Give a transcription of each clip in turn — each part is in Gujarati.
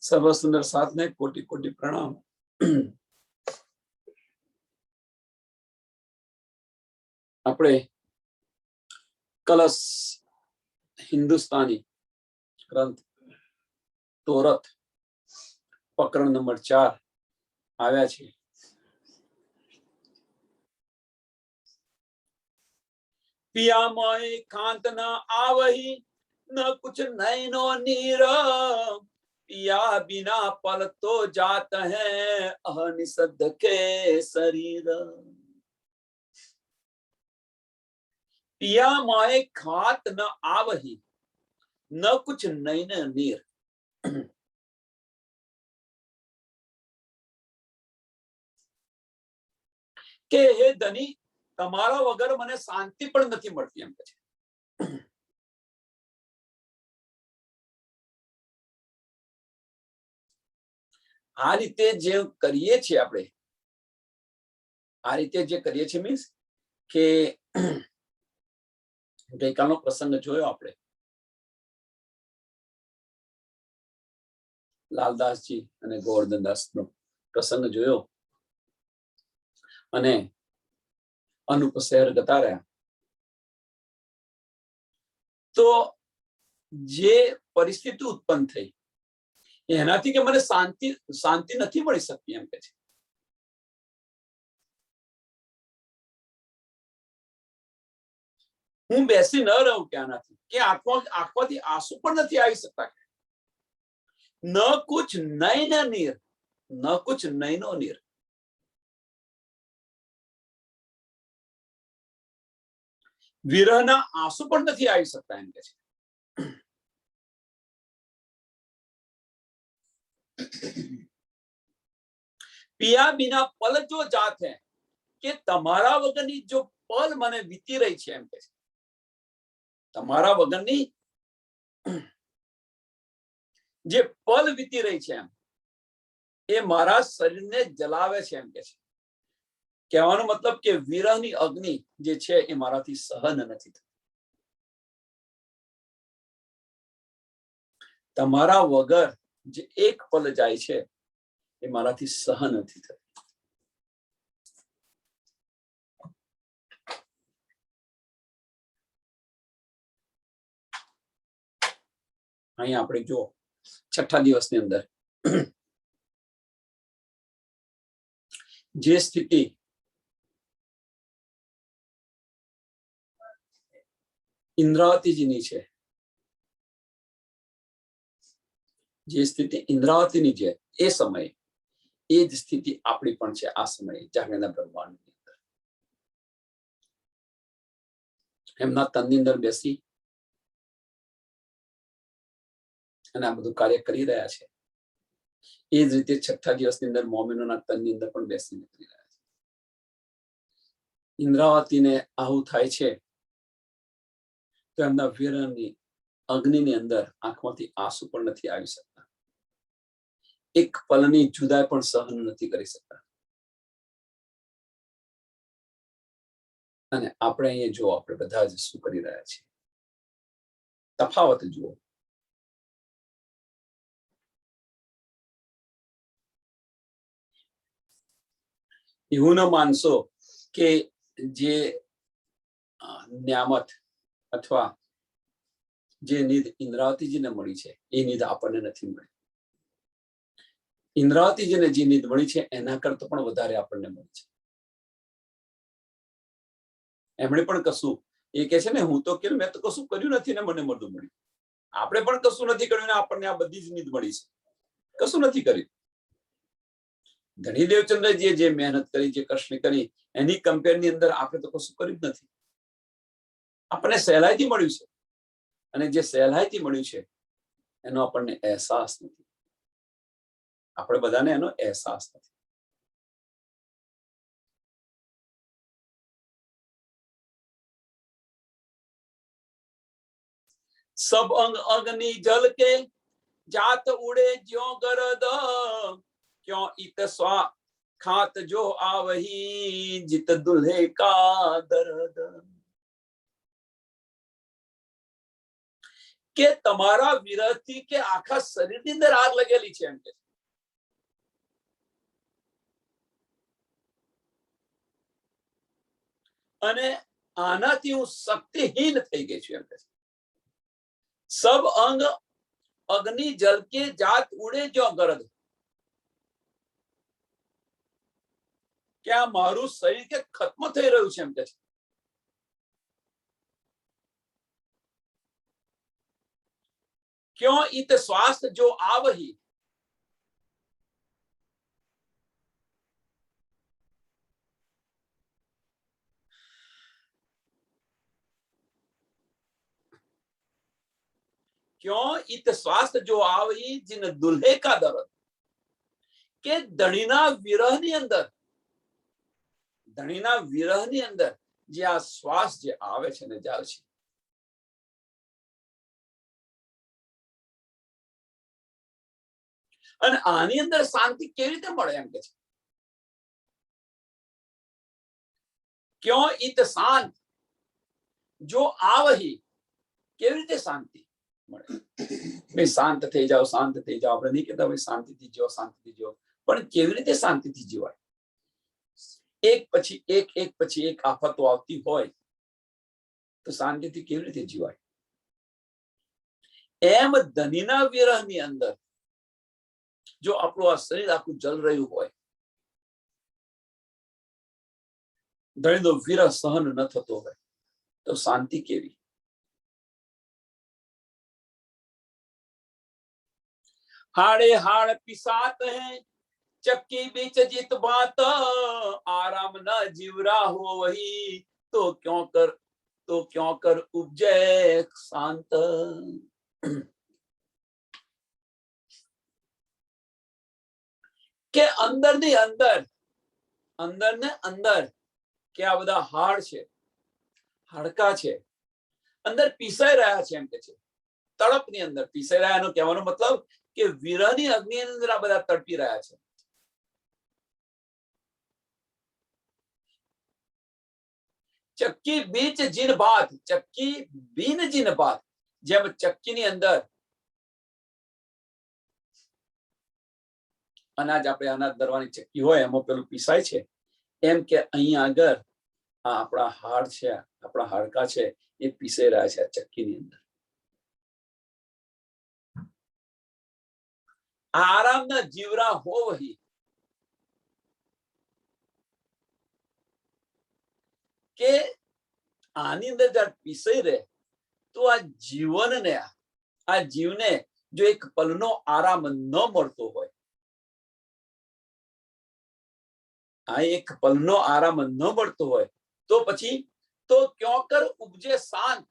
सर्व सुंदर साथ ने कोटि कोटि प्रणाम। अपने कलश हिंदुस्तानी ग्रंथ तोरत प्रकरण नंबर 4 આવ્યા છે। पिया मोय कांत न आवही न कुछ नैनो नीर, पिया बिना पल तो जात है अनिषद के शरीर। पिया मोय खात न आवही न कुछ नैन नीर। के हे धनी તમારા વગર મને શાંતિ પણ નથી મળતી એમ કહે છે। આ રીતે જે કરીએ છીએ આપણે, આ રીતે જે કરીએ છીએ મીન્સ કે ગઈકાલનો પ્રસંગ જોયો આપણે, લાલદાસજી અને ગોવર્ધનદાસનો પ્રસંગ જોયો અને અનુપ શહેર જતા રહ્યા, તો જે પરિસ્થિતિ ઉત્પન્ન થઈ એનાથી કે મને શાંતિ નથી મળી શકતી એમ કે છે। હું બેસી ન રહું કે આનાથી કે આંખમાંથી આંસુ પણ નથી આવી શકતા। ન કુછ નયન નીર, ન કુછ નયનો નીર। વિરહના આંસુ પણ નથી આવી શકતા એમ કે છે। पिया बिना पल जो जात है કે તમારા વગરની જો પલ મને વીતી રહી છે એમ કે છે। તમારા વગરની જે પલ વીતી રહી છે એમ એ મારા શરીરને જલાવે છે એમ કે છે। કહેવાનો મતલબ કે વિરહની અગ્નિ જે છે એ મારાથી સહન નથી થતી। તમારા વગર જે એક પલ જાય છે એ મારાથી સહન નથી થતી। અહીં આપણે જો છઠ્ઠા દિવસની અંદર જે સ્થિતિ ઇન્દ્રાવતીજીની છે, જે સ્થિતિ ઇન્દ્રાવતીની છે એ સમયે એ જ સ્થિતિ આપણી પણ છે આ સમયે જાગેલા બ્રહ્માંડની અંદર। એમના તનની અંદર બેસી અને આ બધું કાર્ય કરી રહ્યા છે। એ જ રીતે છઠ્ઠા દિવસની અંદર મોમિનોના તનની અંદર પણ બેસીને કરી રહ્યા છે। ઇન્દ્રાવતીને આવું થાય છે તો એમના વિરહની અગ્નિની અંદર આંખમાંથી આંસુ પણ નથી આવી શકતા, એક પલની જુદાઈ પણ સહન નથી કરી શકતા। અને આપણે અહીંયા જો આપણે બધા જ શું કરી રહ્યા છીએ, તફાવત જુઓ। એવું ન માનશો કે જે ન્યામત અથવા જે નિધ ઇન્દ્રાવતીજીને મળી છે એ નિધ આપણને નથી મળી। ઇન્દ્રાવતીજીને જે નિધ મળી છે એના કરતા પણ વધારે આપણને મળી છે। એમણે પણ કશું, એ કે છે ને હું તો કે મેં તો કશું કર્યું નથી ને મને બધું મળ્યું। આપણે પણ કશું નથી કર્યું ને આપણને આ બધી જ નિધ મળી છે, કશું નથી કર્યું। ધણી દેવચંદ્રજીએ જે મહેનત કરી, જે કષ્ટ કરી એની કમ્પેરની અંદર આપણે તો કશું કર્યું જ નથી। આપણને સહેલાઈથી મળ્યું છે અને જે સહેલાઈથી મળ્યું છે એનો આપણને અહેસાસ નથી। આપણે બધાને એનો અહેસાસ નથી। सब अंग अग्नि जल के जात उड़े ज्यों गरद, क्यों इत स्वा खात जो आवही जित दुल्हे का दर्द। કે તમારા વિરહથી કે આખા શરીરની અંદર આગ લગેલી છે એમ કે અને આનાથી હું શક્તિહીન થઈ ગઈ છું એમ કે સબ અંગ અગ્નિ જલ કે જાત ઉડે જો ગરદ કે આ મારું શરીર કે ખત્મ થઈ રહ્યું છે એમ કે क्यों इत स्वास्थ्य जो आवही क्यों इत स्वास्थ्य जो आवही जिन दुल्हे का दर्द के धણીના વિરહની અંદર ધણીના વિરહની અંદર જે આ શ્વાસ જે આવે છે ને જાય છે અને આની અંદર શાંતિ કેવી રીતે મળે એમ કે છે क्यों इत शांत जो आवही કેવી રીતે શાંતિ મળે ભાઈ શાંત થઈ જાઓ આપણે નહીં કહેતા ભાઈ શાંતિથી જીવો પણ કેવી રીતે શાંતિથી જીવાય એક પછી એક આફતો આવતી હોય તો શાંતિથી કેવી રીતે જીવાય એમ ધનીના વિરહની અંદર જો આપણું આ શરીર આખું જલ રહ્યું હોય ધણીનો વિરહ સહન ન થતો હોય તો શાંતિ કેવી हाड़े हाड़ पिसात है चक्की बीच जित बात आराम न जीवरा हो वही तो क्यों कर उपजे शांत के अंदर ने अंदर क्या બધા હાડ છે હાડકા છે અંદર પીસાઈ રહ્યા છે એમ કે છે તડપની અંદર પીસાઈ રહ્યા એનો કહેવાનો મતલબ કે વિરહની અગ્નિ અંદર આ બધા તડપી રહ્યા છે ચક્કી બીચ જીન બાત ચક્કી બીન જીન બાત જેમ ચક્કીની અંદર અનાજ આપણે અનાજ દરવાની ચક્કી હોય એમાં પેલું પીસાય છે એમ કે અહીં આગળ આપણા હાડ છે આપણા હાડકા છે એ પીસાઈ રહ્યા છે આ ચક્કીની અંદર આરામના જીવરા હો વહી કે આની અંદર જયારે પીસાઈ રહે તો આ જીવનને આ જીવને જો એક પલનો આરામ ન મળતો હોય આ એક પલનો આરામ ન મળતો હોય તો પછી તો ક્यों कर ઉપજે શાંત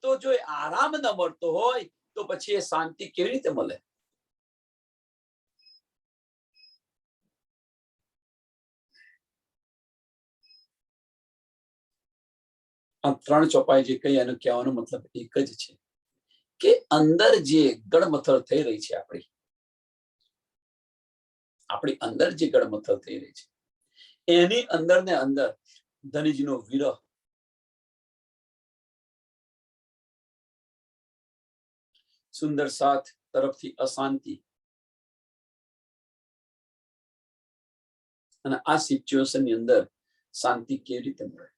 તો જો આરામ ન મળતો હોય તો પછી એ શાંતિ કેવી રીતે મળે આ ત્રણ ચોપાઈ જે કઈ એનો કહેવાનો મતલબ એક જ છે કે અંદર જે ગડમથલ થઈ રહી છે આપણી અંદર જે ગડમથલ થઈ રહી છે એની અંદર ને અંદર ધનીજીનો વિરહ સુંદર સાથ તરફથી અશાંતિ અને આ સિચ્યુએશન ની અંદર શાંતિ કેવી રીતે મળે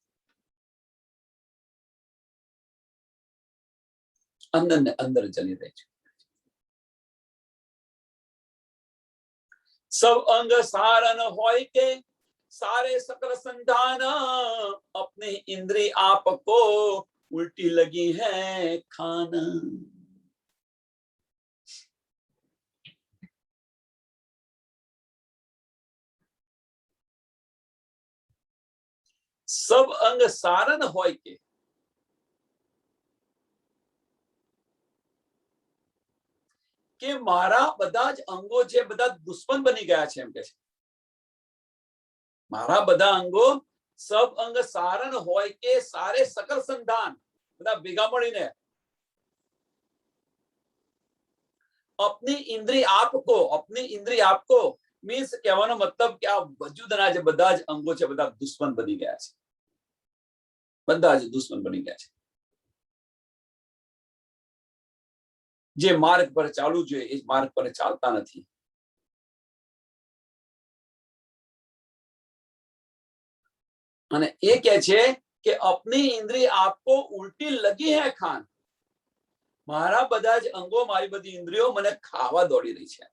અંદર ને અંદર ચલી રહી છે सब अंग सारन होय के सारे सकल संधान अपने इंद्रिय आप को उल्टी लगी है खान सब अंग सारन होय કે મારા બધા જ અંગો છે બધા દુશ્મન બની ગયા છે એમ કે છે મારા બધા અંગો સબ અંગ સારણ હોય કે સારે સકલ સંધાન બધા ભેગા મળીને अपनी इंद्रिय आपको मीन्स કહેવાનો મતલબ કે આ વજૂદના જે બધા જ અંગો છે બધા દુશ્મન બની ગયા છે બધા જ દુશ્મન બની ગયા છે જે માર્ગ પર ચાલવું જોઈએ એ માર્ગ પર ચાલતા નથી. અને એ કહે છે કે અપની ઇન્દ્રિય આપકો ઉલટી લગી હૈ ખાન. મારા બધા જ અંગો, મારી બધી ઇન્દ્રિયો મને ખાવા દોડી રહી છે.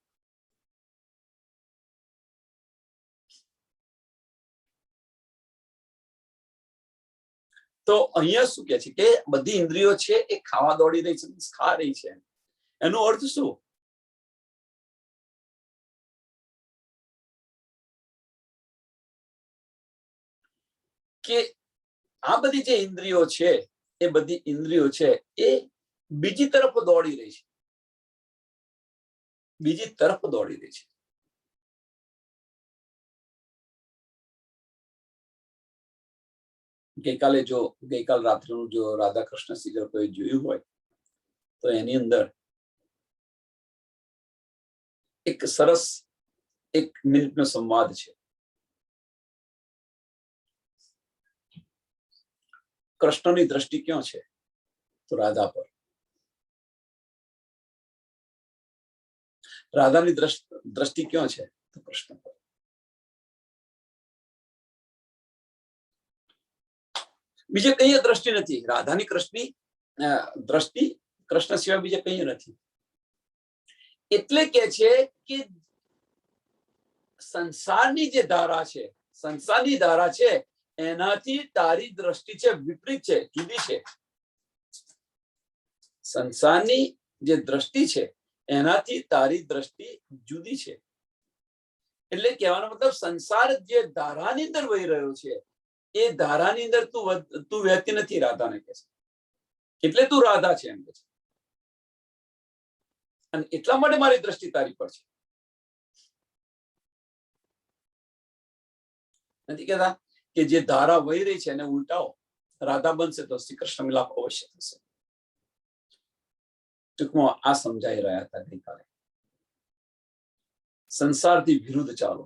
તો અહીંયા શું કે છે કે બધી ઇન્દ્રિયો છે એ ખાવા દોડી રહી છે, ખા રહી છે. એનો અર્થ શું? કે આ બધી જે ઇન્દ્રિયો છે એ બધી ઇન્દ્રિયો છે એ બીજી તરફ દોડી રહી છે, બીજી તરફ દોડી રહી છે. ગઈકાલ રાત્રિનું જો રાધા કૃષ્ણ સિરિયલ કોઈ જોયું હોય તો એની અંદર એક સરસ 1 મિનિટનો સંવાદ છે. કૃષ્ણની દ્રષ્ટિ ક્યાં છે? તો રાધા પર. રાધાની દ્રષ્ટિ ક્યાં છે? તો કૃષ્ણ પર. બીજે કઈ દ્રષ્ટિ નથી. રાધાની દ્રષ્ટિ કૃષ્ણ સિવાય બીજે કઈ નથી. એટલે કે છે કે સંસારની જે ધારા છે, સંસારની ધારા છે એનાથી તારી દ્રષ્ટિ છે વિપરીત છે, જુદી છે. સંસારની જે દ્રષ્ટિ છે એનાથી તારી દ્રષ્ટિ જુદી છે. એટલે કહેવાનો મતલબ સંસાર જે ધારાની અંદર વહી રહ્યો છે એ ધારાની અંદર તું વહેતી નથી, રાધાને કહે છે. એટલે તું રાધા છે એમ કે છે. અને એટલા માટે મારી દ્રષ્ટિ તારી પર છે. નથી કહેતા કે જે ધારા વહી રહી છે એને ઉલટાવો, રાધા બનશે તો શ્રી કૃષ્ણ મિલાપ અવશ્ય થશે. ટૂંકમાં આ સમજાઈ રહ્યા હતા ગઈકાલે. સંસારથી વિરુદ્ધ ચાલો.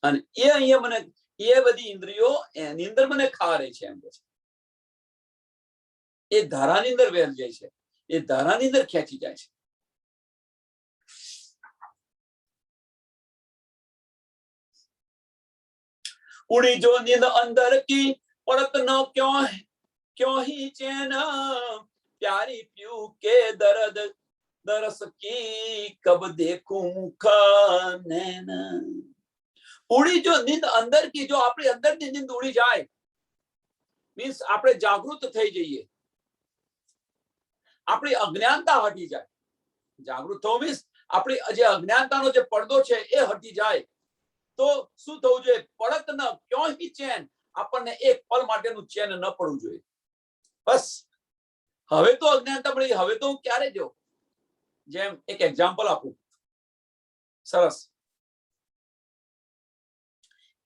અને એ અહીંયા મને એ બધી ઇન્દ્રિયો એની અંદર મને ખા રહી છે એમ કે છે. એ ધારાની અંદર વહેલ જાય છે, એ ધારાની અંદર ખેંચી જાય છે. उड़ी जो नींद अंदर की पड़त न क्यों ही चैन प्यारी प्यू के दर्द दरस की कब देखूं मुखा नैन. उड़ी जो नींद अंदर की, जो આપણી અંદરની નીંદ ઉડી જાય, મીન્સ આપણે જાગૃત થઈ જઈએ, આપણી અજ્ઞાનતા હટી જાય. જાગૃત થવું મીન્સ આપણી જે અજ્ઞાનતાનો જે પડદો છે એ હટી જાય. તો શું થવું જોઈએ? પડત ન ક્યાં હી ચેન. આપણને એક પલ માટેનું ચેન ન પડવું જોઈએ. બસ હવે તો અજ્ઞાનતા મળી, હવે તો હું ક્યારે જો. જેમ એક એક્ઝામ્પલ આપું સરસ,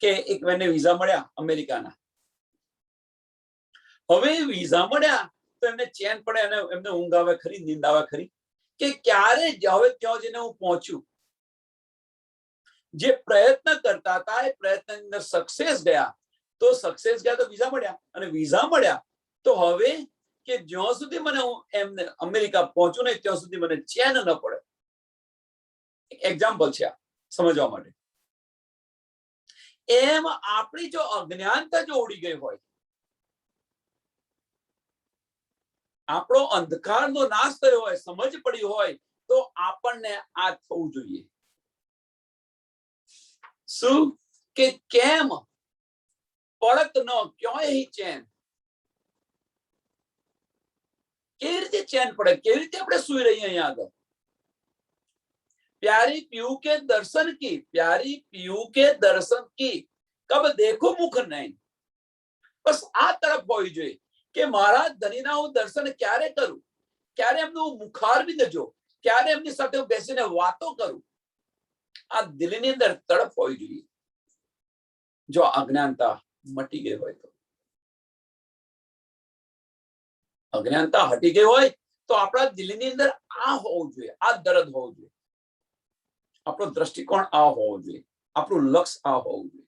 કે એક મને વિઝા મળ્યા અમેરિકાના. હવે વિઝા મળ્યા તો એમને ચેન પડે અને એમને ઊંઘ આવે ખરી, નીંદ આવે ખરી, કે ક્યારે હવે ત્યાં જઈને હું પહોંચ્યું. જે પ્રયત્ન કરતા હતા એ પ્રયત્નની અંદર સક્સેસ ગયા, તો સક્સેસ ગયા તો વિઝા મળ્યા, અને વિઝા મળ્યા તો હવે કે જ્યાં સુધી મને હું એમને અમેરિકા પહોંચું નહીં ત્યાં સુધી મને ચેન ન પડે. એક્ઝામ્પલ છે આ સમજવા માટે. એમ આપણી જો અજ્ઞાનતા જો ઉડી ગઈ હોય, આપણો અંધકારનો નાશ થયો હોય, સમજ પડી હોય, તો આપણને આ થવું જોઈએ. શું કે કેમ પડત ન ક્યોય હી ચેન. કેવી રીતે ચેન પડે? કેવી રીતે આપણે સુઈ રહીએ અહીંયા આગળ? प्यारी पीयू के दर्शन की, प्यारी पीयू के दर्शन की कब देखो मुख नहीं. બસ આ તરફ હોવી જોઈએ કે મારા ધણીના હું દર્શન ક્યારે કરું, ક્યારે એમનું મુખારવિંદ જો, ક્યારે એમની સાથે હું બેસીને વાતો કરું. આ દિલની અંદર તડપ હોવી જોઈએ. જો અજ્ઞાનતા મટી ગઈ હોય તો, અજ્ઞાનતા હટી ગઈ હોય તો આપણા દિલની અંદર આ હોવું જોઈએ, આ દર્દ હોવું જોઈએ. આપણો દ્રષ્ટિકોણ આ હોવો જોઈએ, આપણું લક્ષ્ય આ હોવું જોઈએ.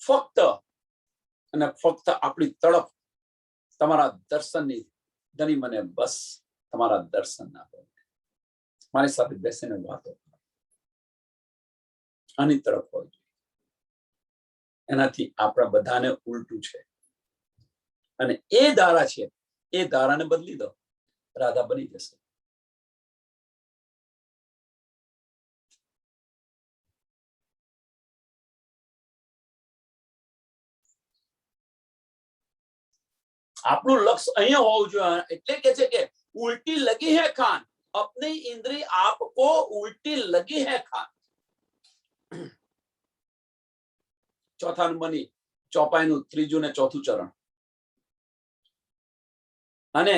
ફક્ત અને ફક્ત આપણી તડપ તમારા દર્શનની. ધણી મને બસ તમારા દર્શન આપો, મારી સાથે બેસીને વાતો કરો. આની તરફ હોય છે. એનાથી આપણા બધાને ઉલટું છે. અને એ ધારા છે, એ ધારાને બદલી દો, રાધા બની જશે. આપણું લક્ષ્ય અહીંયા હોવું જોઈએ. એટલે કે છે કે ઉલટી લગી હે ખાન, अपनी इंद्री आपको उल्टी लगी है खान. ચોથા નંબરની ચોપાઈનું ત્રીજું ને ચોથું ચરણ અને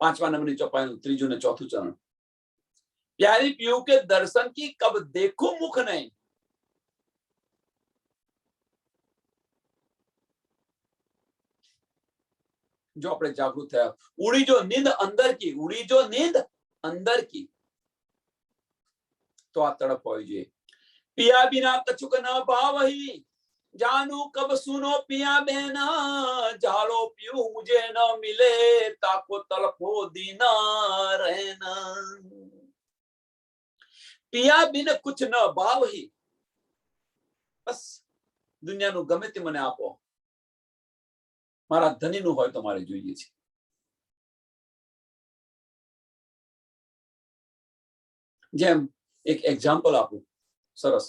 પાંચમા નંબરની ચોપાઈનું ત્રીજું ને ચોથું ચરણ. प्यारी पीयू के दर्शन की कब देखूं मुख नहीं. जो આપણે જાગૃત થયા, ઉડી જો નીંદ અંદર કી, ઉડી જો નીંદ અંદર કી, તો આ તડપ હોવી જોઈએ. पिया बिना कछुक न भावही, जानू कब सुनो पिया बहना, जालो पीऊ मुझे न मिले, ताको तलपो दीना रहना. पिया बिन कुछ न भावही, बस દુનિયાનું ગમે તે મને આપો, મારા ધનીનું હોય તો મારે જોઈએ છે. જેમ એક એક્ઝામ્પલ આપું સરસ,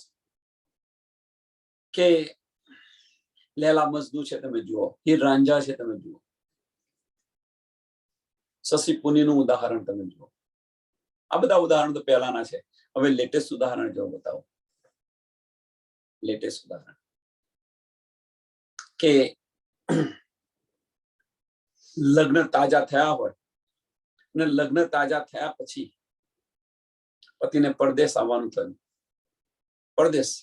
કે લેલા મજનુ છે તમે જુઓ, હીર રાંઝા છે તમે જુઓ, શશી પુનીનું ઉદાહરણ તમે જુઓ. આ બધા ઉદાહરણ તો પહેલાના છે. હવે લેટેસ્ટ ઉદાહરણ જો બતાવો. લેટેસ્ટ ઉદાહરણ કે લગ્ન તાજા થયા હોય અને લગ્ન તાજા થયા પછી પતિને પરદેશ આવવાનું થયું. પરદેશ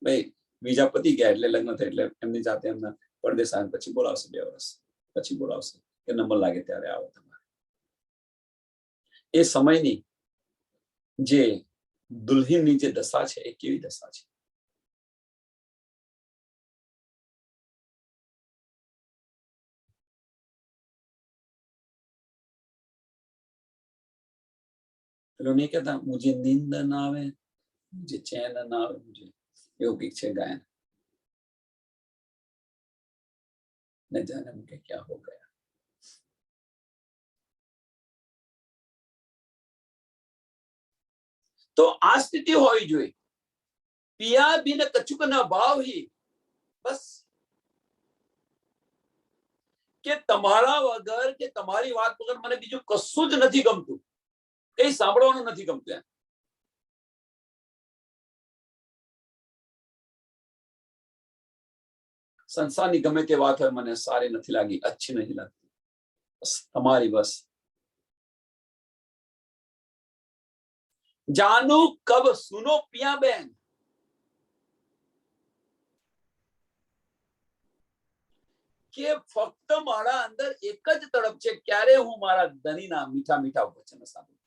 ભાઈ બીજા પતિ ગયા એટલે લગ્ન થાય એટલે એમની જાતે એમના પરદેશ આવ્યા પછી બોલાવશે, 2 વર્ષ પછી બોલાવશે કે નંબર લાગે ત્યારે આવો તમારે. એ સમયની જે દુલ્હનની જે દશા છે એ કેવી દશા છે. પેલો નહીં કહેતા મુझे नींद ना आवे, मुझे चैन ना आवे, मुझे એવું કંઈક છે ગાયન. न जाने मुझे क्या हो गया. તો આ સ્થિતિ હોવી જોઈએ. પિયા બિન કછુક ન ભાવ હી, બસ કે તમારા વગર કે તમારી વાત વગર મને બીજું કશું જ નથી ગમતું, કઈ સાંભળવાનું નથી ગમતું. સંસારની ગમે તે વાત હોય મને સારી નથી લાગી, અચ્છી નહીં લાગતી, બસ તમારી બસ. જાનુ કબ સુનો પિયા બેન, કે ફક્ત મારા અંદર એક જ તડપ છે, ક્યારે હું મારા ધણીના મીઠા મીઠા વચન સાંભળું,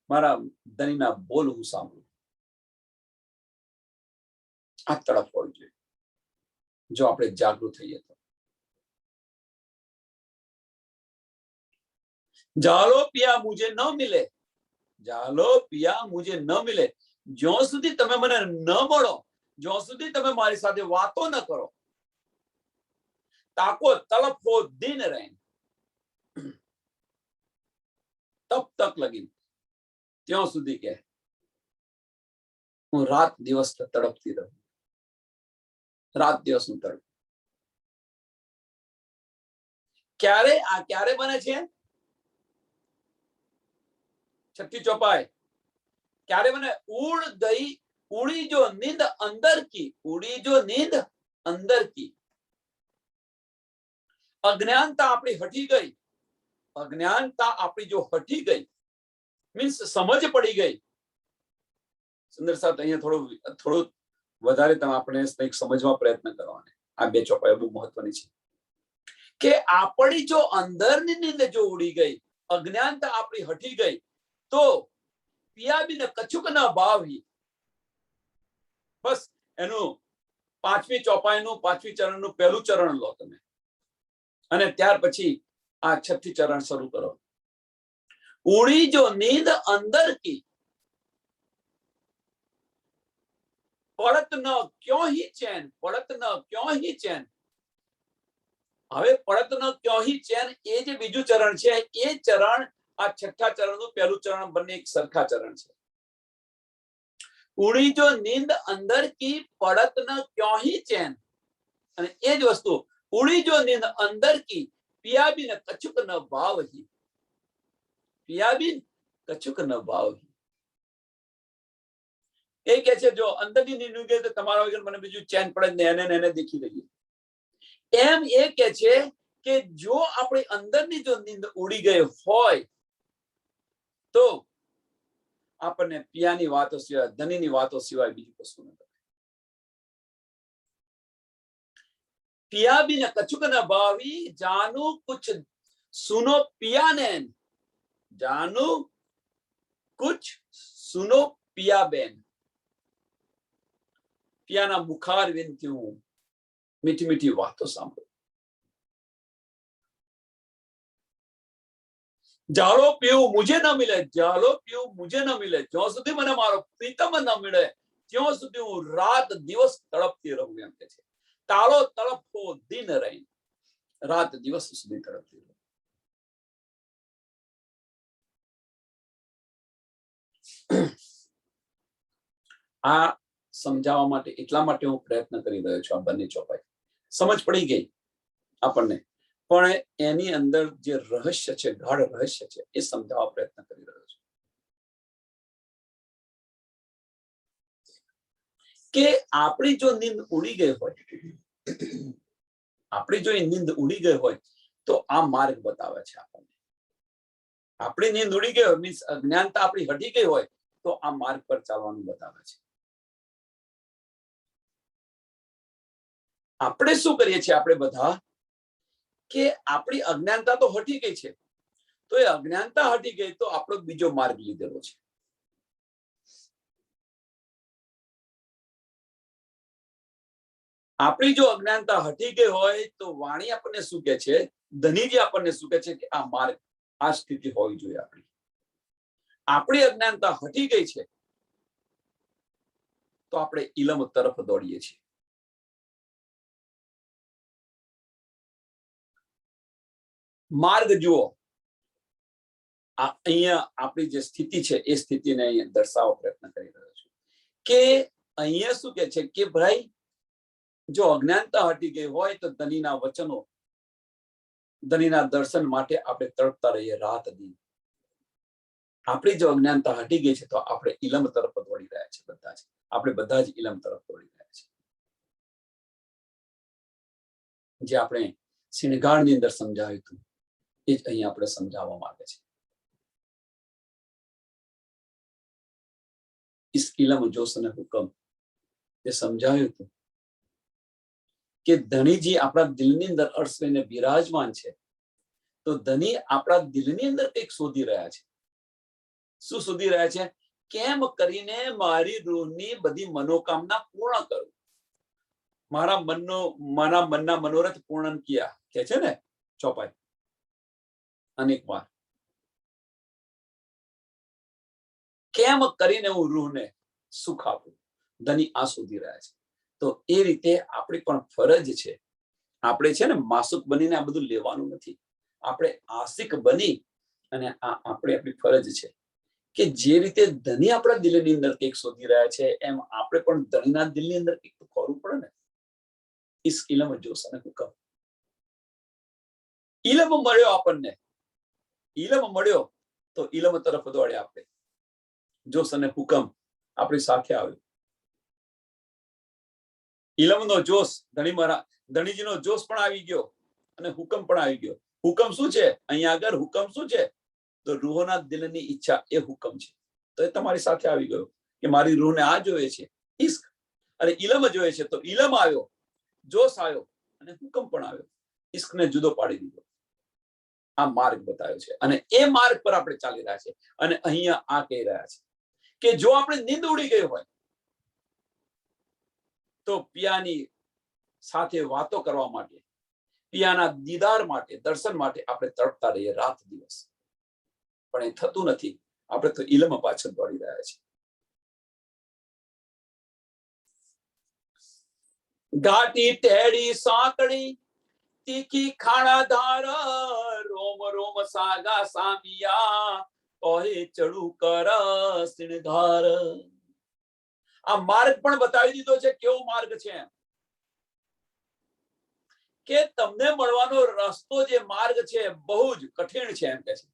મારા ધણીના બોલ હું સાંભળું. આ તડપ હોવી જોઈએ જો આપણે જાગૃત થઈએ તો. જાલો પિયા મુझे ન મિલે, જાલો પિયા મુझे ન મિલે, જ્યાં સુધી તમે મને ન મળો, જ્યાં સુધી તમે મારી સાથે વાતો ન કરો, તાકો તલપ હો દિન રહે, તબ તક લગી, ત્યાં સુધી કે હું રાત દિવસ તડપતી રહું, રાત દિવસ હું તડપ. ક્યારે આ ક્યારે બને છે? છઠ્ઠી ચોપાઈ ક્યારે બને? ઉડ ગઈ ઉડી જો નીંદ અંદર की, उड़ी जो नींद अंदर की. અજ્ઞાનતા આપણી હટી ગઈ, અજ્ઞાનતા આપણી જો હટી ગઈ મીન્સ સમજ પડી ગઈ. સુંદર સાહેબ અહીંયા થોડું વધારે તમે આપણે કંઈક સમજવા પ્રયત્ન કરવાનો. આ 2 ચોપાઈ બહુ મહત્વની છે કે આપણી જો અંદરની નીંદ જો ઉડી ગઈ, અજ્ઞાનતા આપણી હટી ગઈ, તો પિયા બિન કછુક ના ભાવ હી, બસ એનું પાંચમી ચોપાઈનું 5મી ચરણનું પહેલું ચરણ લો તમે, અને ત્યાર પછી આ 6થી ચરણ શરૂ કરો. ઉડી જો નીંદ અંદર કી, પડત ન ક્यों ही चैन, પડત ન क्यों ही चैन. હવે પડત ન क्यों ही चैन એ જે બીજું ચરણ છે, એ ચરણ આ 6થા ચરણનું પહેલું ચરણ બંને એક સરખા ચરણ છે. ઉડી જો નીંદ અંદર કી, પડત ન क्यों ही चैन. અને એ જ વસ્તુ ઉડી જો નીંદ અંદર કી, પિયા બિન કછુક ન ભાવહી, પિયા બિન કછુક ન ભાવહી. એ કે છે જો અંદરની નીંદ ઉડી ગઈ તો તમારા વગર મને બીજું ચેન પડે ને એને દેખી રહીએ. એમ એ કે છે કે જો આપણી અંદરની જો નીંદ ઉડી ગઈ હોય તો આપણને પિયાની વાતો સિવાય, ધનીની વાતો સિવાય બીજું કશું ન. पिया भी न कछुक न भावी, जानू कुछ सुनो पिया नैन, जानू कुछ सुनो पिया बेन. पियाना बुखार विनती हूं, मीठी मीठी बातों सांभळो. जालो पीऊं मुझे न मिले, जालो पीऊं मुझे न मिले, ज्यों સુધી મને મારો પ્રીતમ ન મળે ત્યાં સુધી હું રાત દિવસ તડપતી રહું. એમ કે છે તાળો તડપો દિન રહી, રાત દિવસ સુધી તડપતી રહું. આ સમજાવવા માટે એટલા માટે હું પ્રયત્ન કરી રહ્યો છું. આ બંને ચોપાઈ સમજ પડી ગઈ આપણને, પણ એની અંદર જે રહસ્ય છે, ગાઢ રહસ્ય છે, એ સમજાવવા પ્રયત્ન કરી રહ્યો છું કે આપણી જો નીંદ ઉડી ગઈ હોય, આપણી જો નીંદ ઉડી ગઈ હોય તો આ માર્ગ બતાવે છે આપણને. આપણી નીંદ ઉડી ગઈ હોય મીન્સ અજ્ઞાનતા આપણી હટી ગઈ હોય તો આ માર્ગ પર ચાલવાનું બતાવે છે. આપણે શું કરીએ છીએ આપણે બધા કે આપણી અજ્ઞાનતા તો હટી ગઈ છે, તો એ અજ્ઞાનતા હટી ગઈ તો આપણો બીજો માર્ગ લીધેલો છે. આપણી જો અજ્ઞાનતા હટી ગઈ હોય તો વાણી આપણને શું કહે છે, ધનીજી આપણને શું કહે છે કે આ માર્ગ, આ સ્થિતિ હોવી જોઈએ. આપણી અજ્ઞાનતા હટી ગઈ છે તો આપણે ઇલમ તરફ દોડીએ છીએ. માર્ગ જુઓ, અહીંયા આપણી જે સ્થિતિ છે એ સ્થિતિને અહીંયા દર્શાવવા પ્રયત્ન કરી રહ્યો છું કે અહીંયા શું કહે છે કે ભાઈ જો અજ્ઞાનતા હટી ગઈ હોય તો ધનીના વચનો, ધનીના દર્શન માટે આપણે તડપતા રહીએ રાત દિન. આપણી જો અજ્ઞાનતા હટી ગઈ છે તો આપણે ઇલમ તરફ દોડી રહ્યા છે. બધા જ આપણે બધા જ ઇલમ તરફ દોડી રહ્યા છે. જે આપણે સિણગાળની અંદર સમજાવ્યું હતું એ જ અહીં આપણે સમજાવવા માંગે છે. इस इलम जोश ने हुक्म એ સમજાવ્યું હતું કે ધણીજી આપણા દિલની અંદર અર્શવીને બિરાજમાન છે, તો ધણી આપણા દિલની અંદર કંઈક શોધી રહ્યા છે. શું શોધી રહ્યા છે? કેમ કરીને મારી રૂહની બધી મનોકામના પૂર્ણ કરું, મારા મનના મનોરથ પૂર્ણ કિયા કે છે ને ચોપાઈ અનેક વાર. કેમ કરીને હું રૂહને સુખ આપું, ધની આ શોધી રહ્યા છે. તો એ રીતે આપણી પણ ફરજ છે. આપણે છે ને માસુક બનીને આ બધું લેવાનું નથી. આપણે આશિક બની અને આ આપણી ફરજ છે કે જે રીતે ધની આપણા દિલની અંદર કંઈક શોધી રહ્યા છે એમ આપણે પણ ધનીના દિલની અંદર કંઈક તો કરવું પડે ને. ઇસ ઇલમ જોશ અને હુકમ. ઇલમ મળ્યો આપણને, ઇલમ મળ્યો તો ઇલમ તરફ દોડ્યા આપણે. જોશ અને હુકમ આપણી સાથે આવ્યો. ઇલમનો જોશ ધણીજીનો જોશ પણ આવી ગયો અને હુકમ પણ આવી ગયો. હુકમ શું છે અહીંયા આગળ? હુકમ શું છે? તો રૂહોના દિલની ઈચ્છા, એ હુકમ છે. તો એ તમારી સાથે આવી ગયો કે મારી રૂહને આ જોઈએ છે, ઇશ્ક, અને ઇલમ જોઈએ છે. તો ઇલમ આવ્યો, જોશ આવ્યો અને હુકમ પણ આવ્યો. ઇશ્કને જુદો પાડી દીધો. આ માર્ગ બતાવ્યો છે અને એ માર્ગ પર આપણે ચાલી રહ્યા છે. અને અહીંયા આ કહી રહ્યા છે કે જો આપણે નીંદ ઉડી ગઈ હોય તો પિયાની સાથે વાતો કરવા માટે, પિયાના દીદાર માટે, દર્શન માટે આપણે તડપતા રહીએ રાત દિવસ, પણ એ થતું નથી. આપણે તો ઇલમ પાછળ દોડી રહ્યા છીએ. ઘાટી ટેડી સાંકડી તીખી ખાણાધાર, રોમ રોમ સાગા સામિયા, ઓહે ચડુ કર સિણધાર. આ માર્ગ પણ બતાવી દીધો છે. કેવો માર્ગ છે કે તમને મળવાનો રસ્તો, જે માર્ગ છે બહુ જ કઠિન છે એમ કે છે.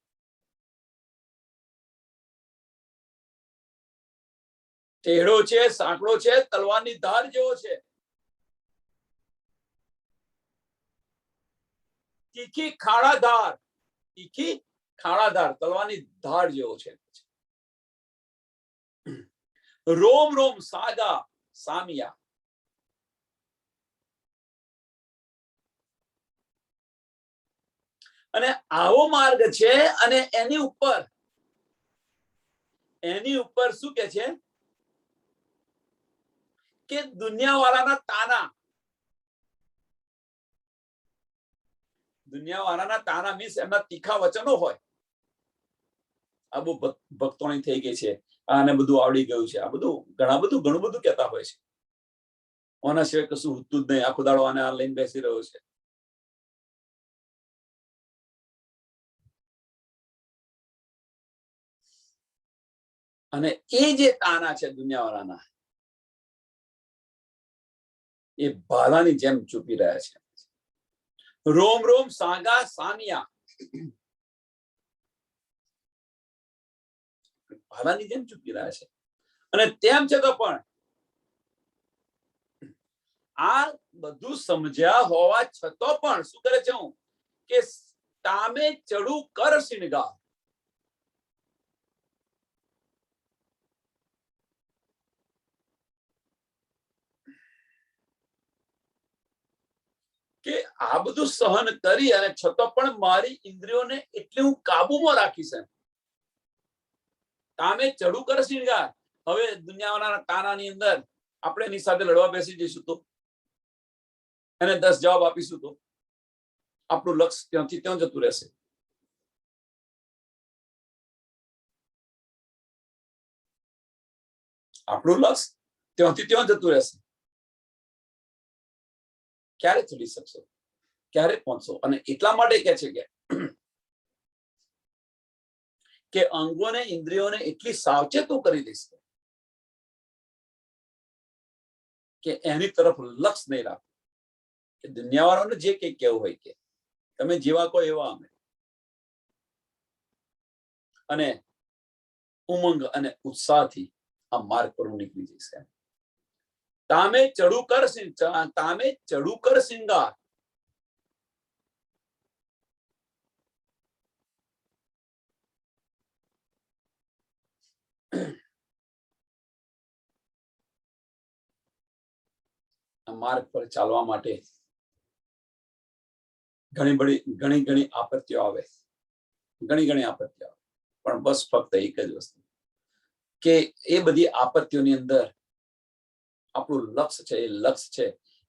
ટેઢો છે, સાંકડો છે, તલવારની ધાર જેવો છે. તીખી ખાણાધાર, તીખી ખાણાધાર, તલવારની ધાર જેવો છે. રોમ રોમ સાગા સામિયા. અને આવો માર્ગ છે. અને એની ઉપર શું કે છે કે દુનિયાવાળાના તાના, દુનિયાવાળાના તાના મીન્સ એમના તીખા વચનો હોય. આ બહુ ભક્તોની થઈ ગઈ છે, આને બધું આવડી ગયું છે, આ બધું ઘણું બધું કહેતા હોય છે. ઓના સિવાય કશું હોતું જ નહીં. આખો દાડો આને આ લઈને બેસી રહ્યો છે. અને એ જે તાના છે દુનિયાવાળાના, એ ભાલાની જેમ ચૂપી રહ્યા છે. રોમ રોમ સાગા સામિયા, ભાલાની જેમ ચૂપી રહ્યા છે. અને તેમ છતાં પણ આ બધું સમજ્યા હોવા છતાં પણ શું કરે છે હું કે તામે ચડું કર સિણગાર. કે આ બધું સહન કરી અને છતાં પણ મારી ઇન્દ્રિયોને એટલી હું કાબુમાં રાખીશ. તામે ચડું કર સિણગાર. હવે દુનિયાના તાનાની અંદર આપણે એની સાથે લડવા બેસી જઈશું તો, એને 10 જવાબ આપીશું તો આપણું લક્ષ્ય ત્યાંથી ત્યાં જતું રહેશે. આપણું લક્ષ્ય ત્યાંથી ત્યાં જતું રહેશે. ક્યારે ચડી શકશો? ક્યારે પહોંચશો? અને એટલા માટે કે છે કે અંગોને, ઇન્દ્રિયોને એટલી સાવચેતું કરી દઈશ કે એની તરફ લક્ષ નહીં રાખો. કે દુનિયાવાળાને જે કંઈ કહેવું હોય કે તમે જેવા કહો એવા અમે. અને ઉમંગ અને ઉત્સાહથી આ માર્ગ પર નીકળી જશે. તામે ચડું કર સિંગાર. માર્ગ પર ચાલવા માટે ઘણી આપત્તિઓ આવે, ઘણી આપત્તિઓ આવે, પણ બસ ફક્ત એક જ વસ્તુ કે એ બધી આપત્તિઓની અંદર આપણું લક્ષ્ય છે,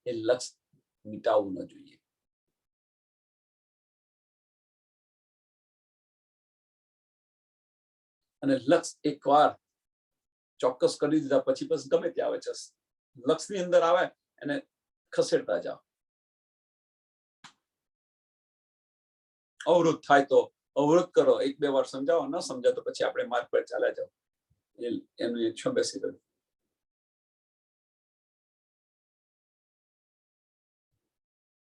એ લક્ષ્ય મિટાવવું ન જોઈએ. અને લક્ષ્ય એકવાર ચોક્કસ કરી દીધા પછી બસ ગમે તે આવે છે, લક્ષ્યની અંદર આવે અને ખસેડતા જાઓ. અવરોધ થાય તો અવરોધ કરો, 1-2 વાર સમજાવો, ન સમજાય તો પછી આપણે માર્ગ પર ચાલ્યા જાઓ. એનું છો બેસી રહ્યું.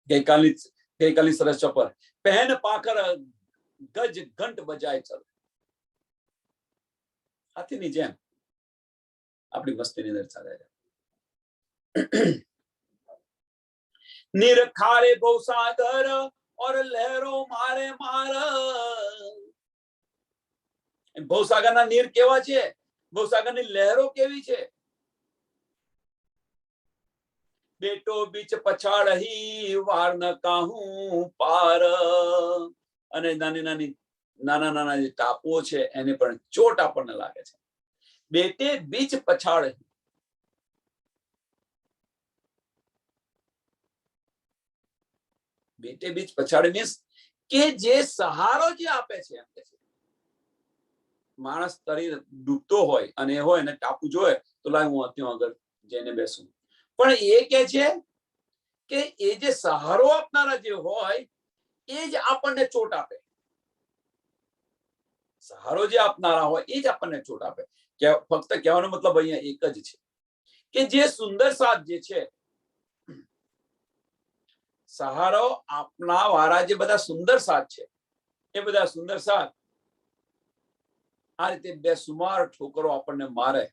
ગઈકાલની સરસ ચપર પહેન પાખર ગજ ઘંટ બજાય ચલ. હાથીની જેમ આપણી મસ્તીની અંદર ચાલે છે. નિરખારે ભવસાગર और લહેરો મારે માર. ભવસાગરના નીર કેવા છે? ભવસાગરની લહેરો કેવી છે? બેટો બીચ પછાડહી વાર ન કાહું પાર. અને નાના જે ટાપુઓ છે એને પણ ચોટ આપણને લાગે છે. બેટે બીચ પછાડહી, બેટે બીચ પછાડી મીન્સ કે જે સહારો જે આપે છે એમ કે છે માણસ તરી ડૂબતો હોય અને એ હોય ને ટાપુ જોય તો લાય હું ત્યાં આગળ જઈને બેસું, પણ એ કે છે કે એ જે સહારો આપનારા જે હોય એ જ આપણને ચોટ આપે. સહારો જે આપનારા હોય એ જ આપણને ચોટ આપે. ફક્ત કહેવાનો મતલબ અહીંયા એક જ છે કે જે સુંદર સાથ જે છે, સહારો આપના વાળા જે બધા સુંદર સાથ છે એ બધા સુંદર સાથ આ રીતે બેસુમાર ઠોકરો આપણને મારે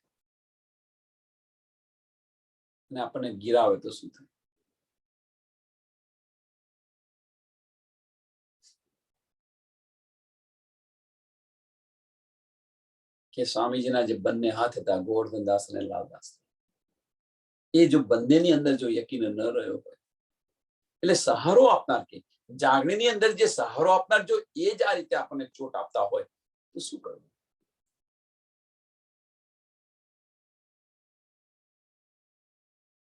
અને આપણને ગિરાવે તો શું થાય? કે સ્વામીજીના જે બંને હાથ હતા ગોવર્ધનદાસ અને લાલદાસ, એ જો બંનેની અંદર જો યકીન ન રહ્યો હોય એટલે સહારો આપનાર કે જાગણીની અંદર જે સહારો આપનાર જો એ જ આ રીતે આપણને ચોટ આપતા હોય તો શું કરવું?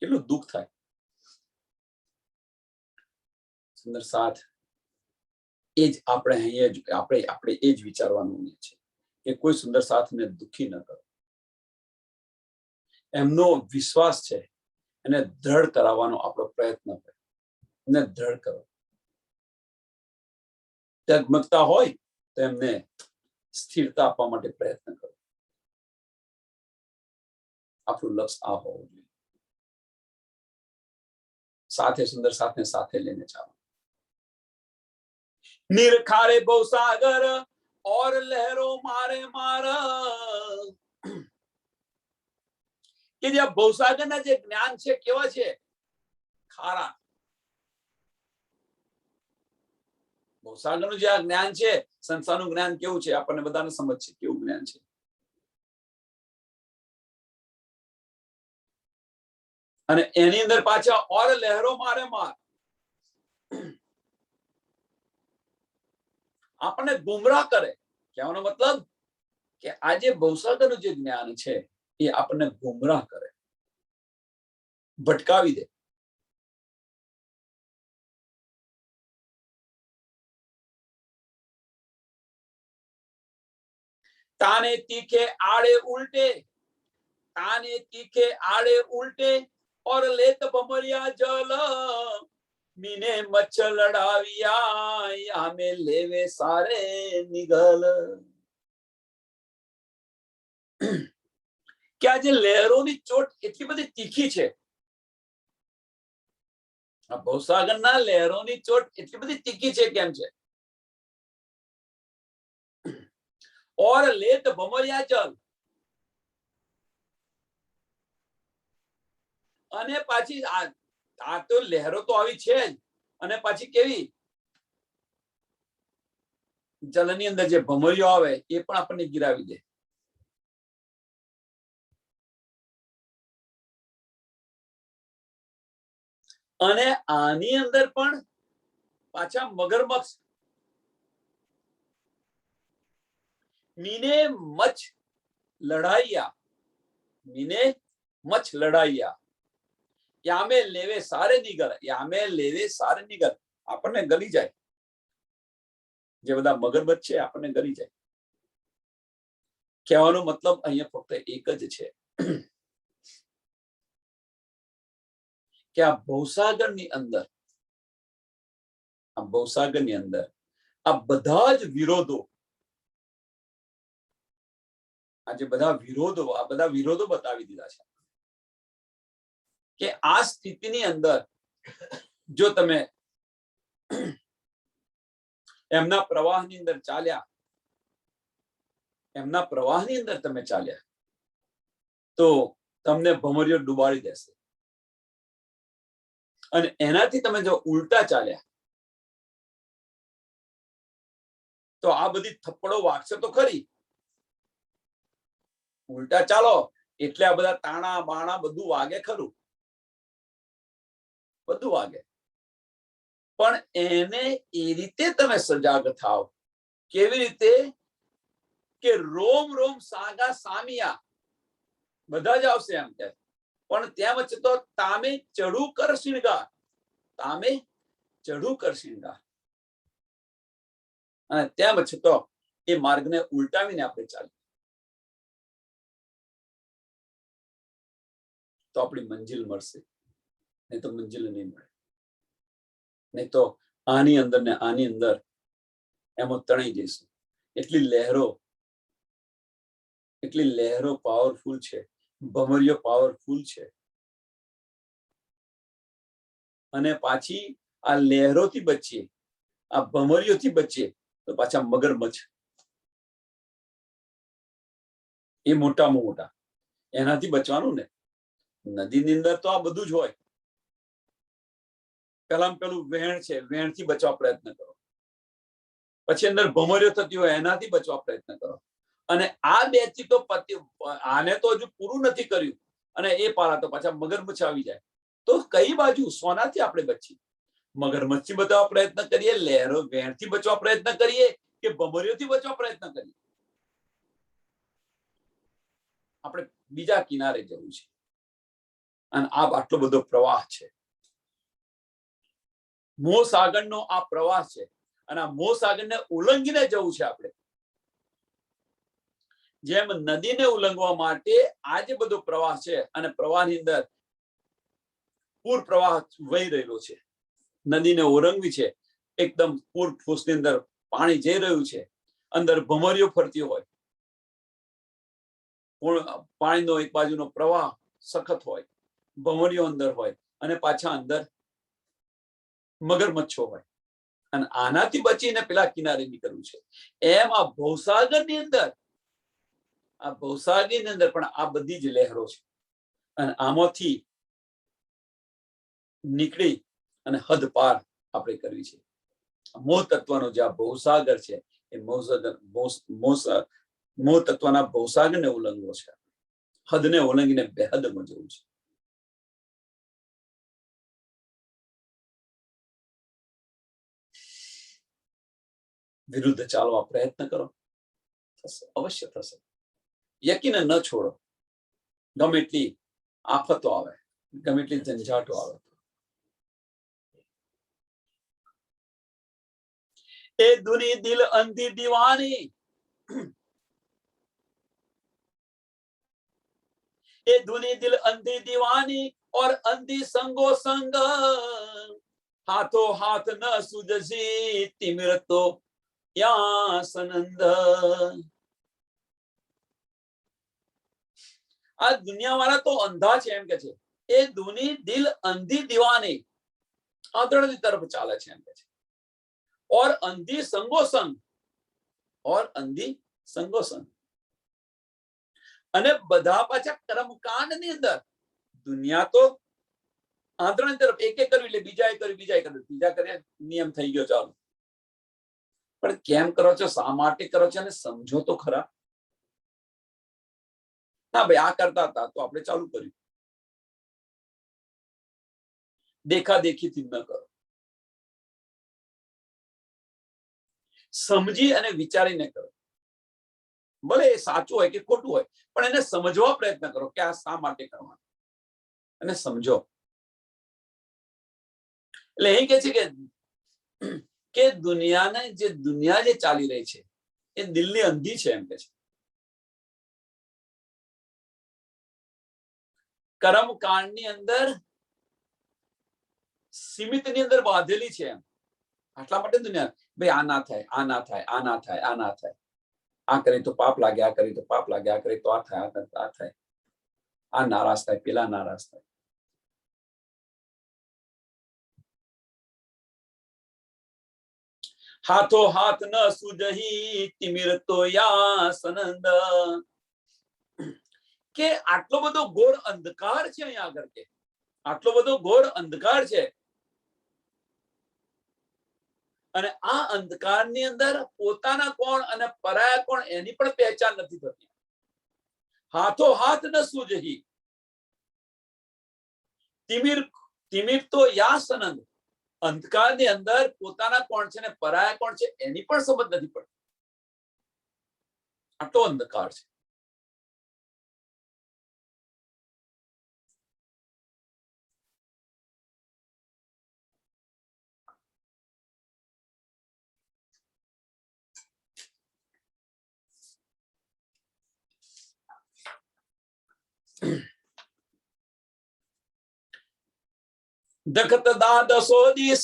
કેટલું દુઃખ થાય. સુંદર સાથ એ જ આપણે અહીંયા આપણે એ જ વિચારવાનું છે કે કોઈ સુંદર સાથને દુઃખી ન કરો. એમનો વિશ્વાસ છે એને દ્રઢ કરાવવાનો આપણો પ્રયત્ન હોય, એને દ્રઢ કરો. ડગમગતા હોય તો એમને સ્થિરતા આપવા માટે પ્રયત્ન કરો. આપણું લક્ષ્ય આ હોવું જોઈએ. સાથે સુંદર સાથને સાથે લઈને ચાલો. નિરખારે બહુ સાગર ઓર લહેરો મારે મારા, કે જે ભવસાગરના જે જ્ઞાન છે કેવા છે? ખારા. ભવસાગરનું જે આ જ્ઞાન છે, સંસારનું જ્ઞાન કેવું છે આપણને બધાને સમજ છે કેવું જ્ઞાન છે. અને એની અંદર પાછા ઓર લહેરો મારે માર, આપણને ગુમરાહ કરે. કહેવાનો મતલબ કે આજે ભવસાગરનું જે જ્ઞાન છે એ આપણને ગુમરાહ કરે, ભટકાવી દે. ताने तीखे आड़े उल्टे, ताने तीखे आड़े उल्टे और लेत भमरिया जल, मीने मच्छ लड़ाविया यामे लेवे सारे निगल. કે આજે લહેરોની ચોટ એટલી બધી તીખી છે, આ ભવસાગરના લહેરોની ચોટ એટલી બધી તીખી છે કેમ છે? ઓર લેત ભમરિયા જલ, અને પાછી આ તો લહેરો તો આવી છે જ, અને પાછી કેવી જલની અંદર જે ભમરીઓ આવે એ પણ આપણને ગિરાવી દે. અને આની અંદર પણ પાછા મગરમચ્છ, મીને મચ્છ લડાઈયા, મીને મચ્છ લડાઈયા યામે લેવે સારે નીગર, યામે લેવે સારે નીગર, આપણને ગલી જાય. જે બધા મગરમચ્છ છે આપણને ગલી જાય. કહેવાનો મતલબ અહીંયા ફક્ત એક જ છે કે આ ભવસાગરની અંદર આ બધા જ વિરોધો, આ બધા વિરોધો બતાવી દીધા છે કે આ સ્થિતિની અંદર જો તમે એમના પ્રવાહની અંદર ચાલ્યા તો તમને ભમરીઓ ડુબાડી દેશે. અને એનાથી તમે જો ઉલટા ચાલ્યા તો આ બધી થપ્પડો વાગશે તો ખરી. ઉલટા ચાલો એટલે આ બધા તાણા બાણા બધું વાગે ખરું, બધું વાગે. પણ એને એ રીતે તમે સજાગ થાવ. કેવી રીતે? કે રોમ રોમ સાગા સામિયા બધા જ આવશે એમ કે, પણ ત્યાં વચ્ચે તો તામે ચડું કર શિણગાર, તામે ચઢું કર શિંગાર, અને તેમ છતાં એ માર્ગને ઉલટાવીને આપણે ચાલીએ તો આપણી મંજિલ મળશે, નહીં તો મંજિલ નહીં મળે. નહીં તો આની અંદર ને આની અંદર એમાં તણાઈ જઈશું. એટલી લહેરો પાવરફુલ છે, ભમરીઓ પાવરફુલ છે, અને પાછી આ લહેરોથી બચીએ, આ ભમરીઓથી બચીએ તો પાછા મગરમચ્છ એ મોટામાં મોટા, એનાથી બચવાનું ને. નદીની અંદર તો આ બધું જ હોય. પેલું વહેણ છે, વહેણથી બચવા પ્રયત્ન કરો. પછી અંદર ભમરીઓ થતી હોય એનાથી બચવા પ્રયત્ન કરો. અને આ બે થી તો આને તો હજુ પૂરું નથી કર્યું, અને એ પારા તો પાછા મગરમચ્છ આવી જાય. તો કઈ બાજુ સોનાથી આપણે બચીએ? મગરમચ્છથી બચવા પ્રયત્ન કરીએ, લહેરો વહેણથી બચવા પ્રયત્ન કરીએ, કે ભમરીઓથી બચવા પ્રયત્ન કરીએ? આપણે બીજા કિનારે જવું છે, અને આ આટલો બધો પ્રવાહ છે, મોહ સાગરનો આ પ્રવાહ છે, અને આ મોહ સાગરને ઉલ્લંઘીને જવું છે આપણે. જેમ નદીને ઉલ્લંઘવા માટે આ જે બધો પ્રવાહ છે, અને પ્રવાહની અંદર પૂર પ્રવાહ વહી રહેલો છે, નદીને ઓરંગવી છે, એકદમ પૂર ફૂસની અંદર પાણી જઈ રહ્યું છે, અંદર ભમરીઓ ફરતી હોય, પાણીનો એક બાજુનો પ્રવાહ સખત હોય, ભમરીઓ અંદર હોય, અને પાછા અંદર મગરમચ્છો હોય, અને આનાથી બચીને પેલા કિનારે નીકળવું છે. એમ આ ભવસાગરની અંદર પણ આ બધી જ લહેરો છે, અને આમાંથી નીકળી અને હદ પાર આપણે કરવી છે. મોહ તત્વનો જે આ ભવસાગર છે, એ મોહ તત્વના ભવસાગરને ઉલ્લંઘવો છે, હદને ઉલ્લંઘીને બેહદમાં જવું છે. વિરુદ્ધ ચાલવા પ્રયત્ન કરો, થશે, અવશ્ય થશે. યકીન ન છોડો. ગમે એટલી આફતો આવે, ગમે એટલી ઝંઝાટો આવે, એ દુની દિલ અંધી દીવાની, એ धुनी दिल अंधी दीवानी और अंधी संगो संग, हाथों हाथ न सुझसी तिमिर तो या सनंद. આ દુનિયા વાળા તો અંધા છે એમ કે છે. એ ધુની દિલ અંધી દીવાની, આંધળની તરફ ચાલે છે એમ કે છે. और अंधी संगो संग, और अंधी संगो संग, અને બધા પાછા કર્મકાંડની અંદર. દુનિયા તો આંધળની તરફ એક એક કર્યું, એટલે બીજા એ કર્યું, બીજા એ કર્યું, બીજા કર્યા, નિયમ થઈ ગયો, ચાલો. પણ કેમ કરો છો, શા માટે કરો છો, અને સમજો તો ખરા. ના ભાઈ, આ કરતા હતા તો આપણે ચાલુ કર્યું. દેખા દેખીથી ન કરો, સમજી અને વિચારીને કરો. ભલે એ સાચું હોય કે ખોટું હોય, પણ એને સમજવા પ્રયત્ન કરો કે આ શા માટે કરવાનું, અને સમજો. એટલે એ કે છે કે દુનિયા જે ચાલી રહી છે, એ દિલની અંધી છે એમ કે છે. કર્મકાંડની અંદર સીમિતની અંદર બાંધેલી છે એમ. આટલા માટે દુનિયા, ભાઈ આ ના થાય, આ ના થાય, આ ના થાય, આ ના થાય, આ કરે તો પાપ લાગે, આ કરે તો પાપ લાગે, આ કરે તો આ થાય, આ થાય, આ નારાજ થાય, પેલા નારાજ થાય. હાથો હાથ ન સુજહી તિમિર તો યા સનંદ, કે આટલો બધો ઘોર અંધકાર છે અહીંયા આગળ, કે આટલો બધો ઘોર અંધકાર છે, અને આ અંધકારની અંદર પોતાના કોણ અને પરાયા કોણ એની પણ પહેચાન નથી થતી. હાથો હાથ ન સુજહી તિમિર તો યા સનંદ, અંધકારની અંદર પોતાના કોણ છે ને પરાયા કોણ છે એની પણ સમજ નથી પડતી. આટલો અંધકાર છે. દખત દા દસો દિસ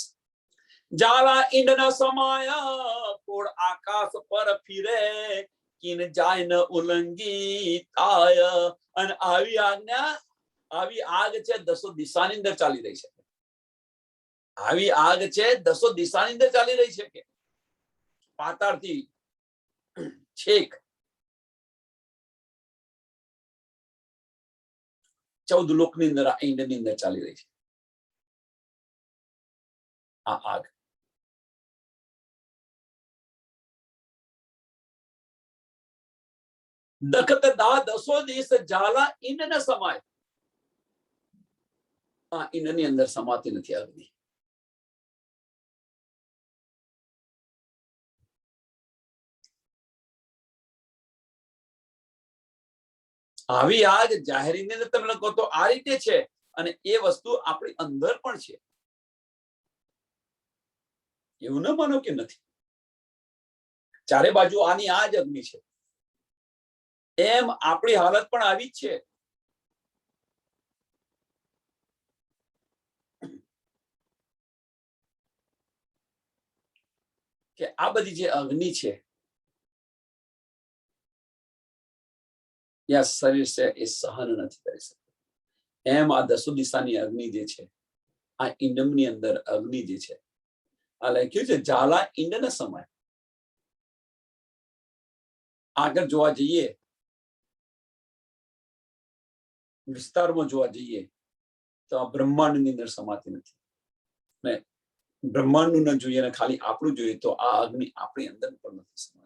जाला ઈંડન સમાય પોળ આકાશ પર ફિરે કિન જાય ન ઉલંગી તાય. અને આવી આજ્ઞા, આવી આગ છે દસો દિશાની અંદર ચાલી રહી છે. આવી આગ છે દસો દિશાની અંદર ચાલી રહી છે કે પાતાળથી છેક 14 લોકની અંદર આ ઈંડની અંદર ચાલી રહી છે આ આગ. દખત દા દસો દિસ जाला ઈંડ ન સમાય. આ ઈંડની અંદર સમાતી નથી અગ્નિ. આવી આગ જાહેરીની અંદર તમે કહો તો આ રીતે છે, અને એ વસ્તુ આપણી અંદર પણ છે. એવું ન માનો કે નથી. ચારે બાજુ આની આ જ અગ્નિ છે. એમ આપણી હાલત પણ આવી જ છે. કે આ બધી જે અગ્નિ છે યા શરીર છે એ સહન નથી કરી શકતું. એમ આ દસો દિશાની અગ્નિ જે છે, આ ઈંડમની અંદર અગ્નિ જે છે, આ લખ્યું છે जाला ઈંડ ન સમાય. આગળ જોવા જઈએ, વિસ્તારમાં જોવા જઈએ તો આ બ્રહ્માંડની અંદર સમાતી નથી. ને બ્રહ્માંડનું ન જોઈએ ને ખાલી આપણું જોઈએ તો આ અગ્નિ આપણી અંદર પણ નથી સમાતી.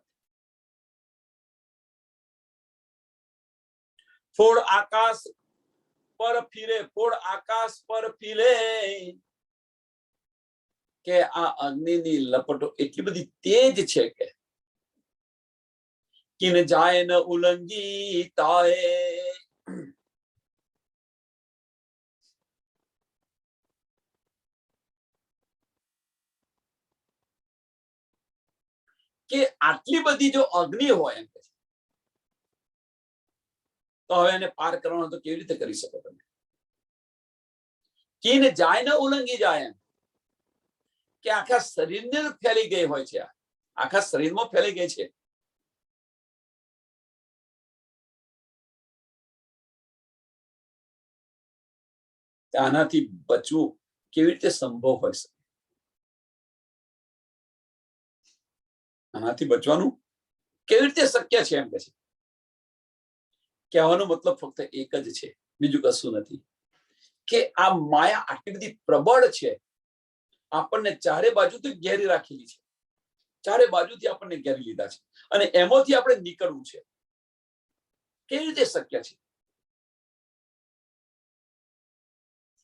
ફોડ આકાશ પર ફિરે, ફોડ આકાશ પર ફિરે, કે આ અગ્નિની લપટો એટલી બધી તેજ છે કે કિન જાય ન ઉલંગી તાય. કે આટલી બધી જો અગ્નિ હોય એમ તો હવે એને પાર કરવાનો તો કેવી રીતે કરી શકો તમે? કિન જાય ન ઉલંગી જાય, એમ કે આખા શરીરને ફેલી ગઈ હોય છે. આખા શરીરમાં ફેલી ગઈ છે. આનાથી બચવું કેવી રીતે સંભવ હોય છે? આનાથી બચવાનું કેવી રીતે શક્ય છે એમ કે છે. કહેવાનો મતલબ ફક્ત એક જ છે, બીજું કશું નથી. કે આ માયા આટલી બધી પ્રબળ છે, આપણને ચારે બાજુથી ઘેરી રાખેલી છે. ચારે બાજુથી આપણને ઘેરી લીધા છે, અને એમાંથી આપણે નીકળવું છે. કેવી રીતે શક્ય છે?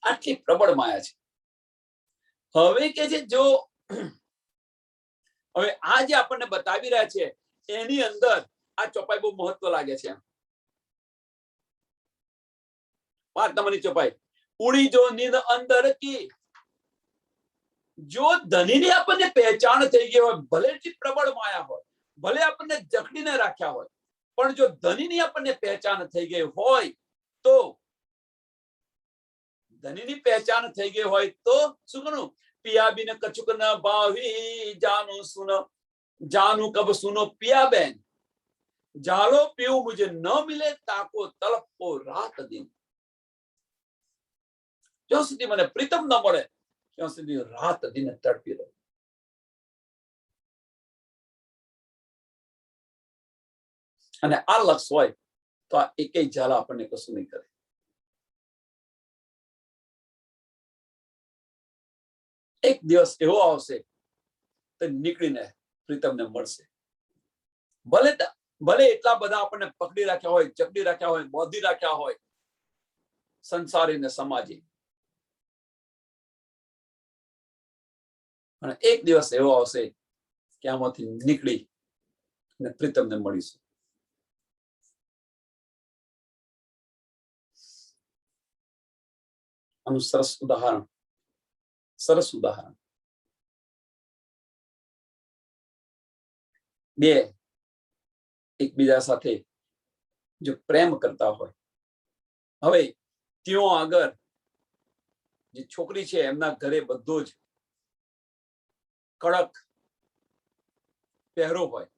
આટલી પ્રબળ માયા છે. હવે કે છે જો હવે આ જે આપણને બતાવી રહ્યા છે એની અંદર આ ચોપાઈ બહુ મહત્વ લાગે છે. વાત તમારી ચોપાઈ ઉડી જો નીંદ અંદર કી. જો ધનીની આપણને પહેચાન થઈ ગઈ હોય, ભલે એટલી પ્રબળ માયા હોય, ભલે આપણને જકડીને રાખ્યા હોય, પણ જો ધનીની આપણને પહેચાન થઈ ગઈ હોય તો, ધનીની પહેચાન થઈ ગઈ હોય તો શું કરું? પિયા બિન કછુક ન ભાવી, જાનું સુનો જાનું કબ સુનો પિયા બેન, જાલો પીવું મુझे ન મિલે તાકો તલપો રાત દિન. જ્યાં સુધી મને પ્રીતમ ન મળે ત્યાં સુધી રાત દિન તડપી રહું. અને આ લક્ષ હોય તો આ એકેય ઝાલા આપણને કશું નહીં કરે. એક દિવસ એવો આવશે તો નીકળીને પ્રીતમને મળશે. ભલે એટલા બધા આપણને પકડી રાખ્યા હોય, જકડી રાખ્યા હોય, બોધી રાખ્યા હોય સંસારી ને સમાજી, અને એક દિવસ એવો આવશે કે આમાંથી નીકળી અને પ્રીતમને મળીશું. આનું સરસ ઉદાહરણ બે એકબીજા સાથે જો પ્રેમ કરતા હોય હવે ત્યાં આગળ જે છોકરી છે એમના ઘરે બધો જ કડક પહેરો હોય,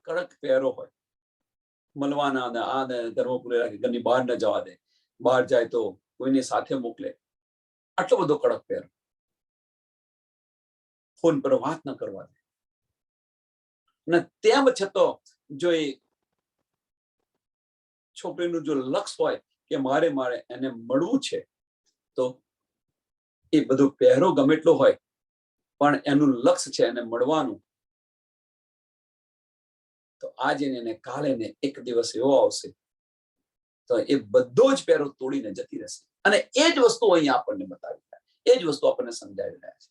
કડક પહેરો હોય, મળવાના આ ને ઘરમાં પૂરે રાખી, ઘરની બહાર ન જવા દે, બહાર જાય તો કોઈને સાથે મોકલે, આટલો બધો કડક પહેરો, ફોન પર વાત ન કરવા દે. અને તેમ છતાં જો એ છોકરીનું જો લક્ષ્ય હોય કે મારે એને મળવું છે, તો એ બધું પહેરો ગમે એટલો હોય પણ એનું લક્ષ્ય છે એને મળવાનું. તો આજે ને કાલે ને એક દિવસ એવો આવશે તો એ બધો જ પહેરો તોડીને જતી રહેશે. અને એ જ વસ્તુ અહીંયા આપણને બતાવી રહ્યા છે, એ જ વસ્તુ આપણને સમજાવી રહ્યા છે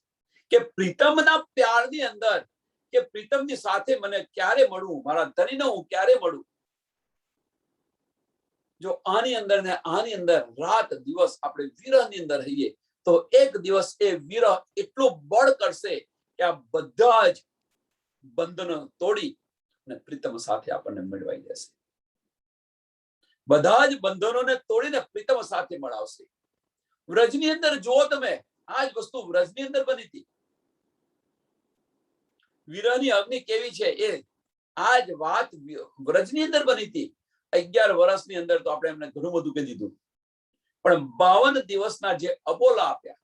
કે પ્રીતમના પ્યારની અંદર, કે પ્રીતમની સાથે મને ક્યારે મળવું, મારા ધણીને હું ક્યારે મળું. જો આની અંદર ને આની અંદર રાત દિવસ આપણે વિરહની અંદર રહીએ તો એક દિવસ એ વિરહ એટલું બળ કરશે કે આ બધા જ બંધનો તોડી અને પ્રીતમ સાથે આપણને મળવાઈ જશે. બધા જ બંધનોને તોડીને પ્રીતમ સાથે મળાવશે. વ્રજની અંદર જુઓ તમે, આ જ વસ્તુ વ્રજની અંદર બની હતી. વિરહની અગ્નિ કેવી છે એ આ જ વાત વ્રજની અંદર બની હતી. 11 વર્ષની અંદર તો આપણે એમને ઘણું બધું કહી દીધું, પણ 52 દિવસના જે અબોલા આપ્યા,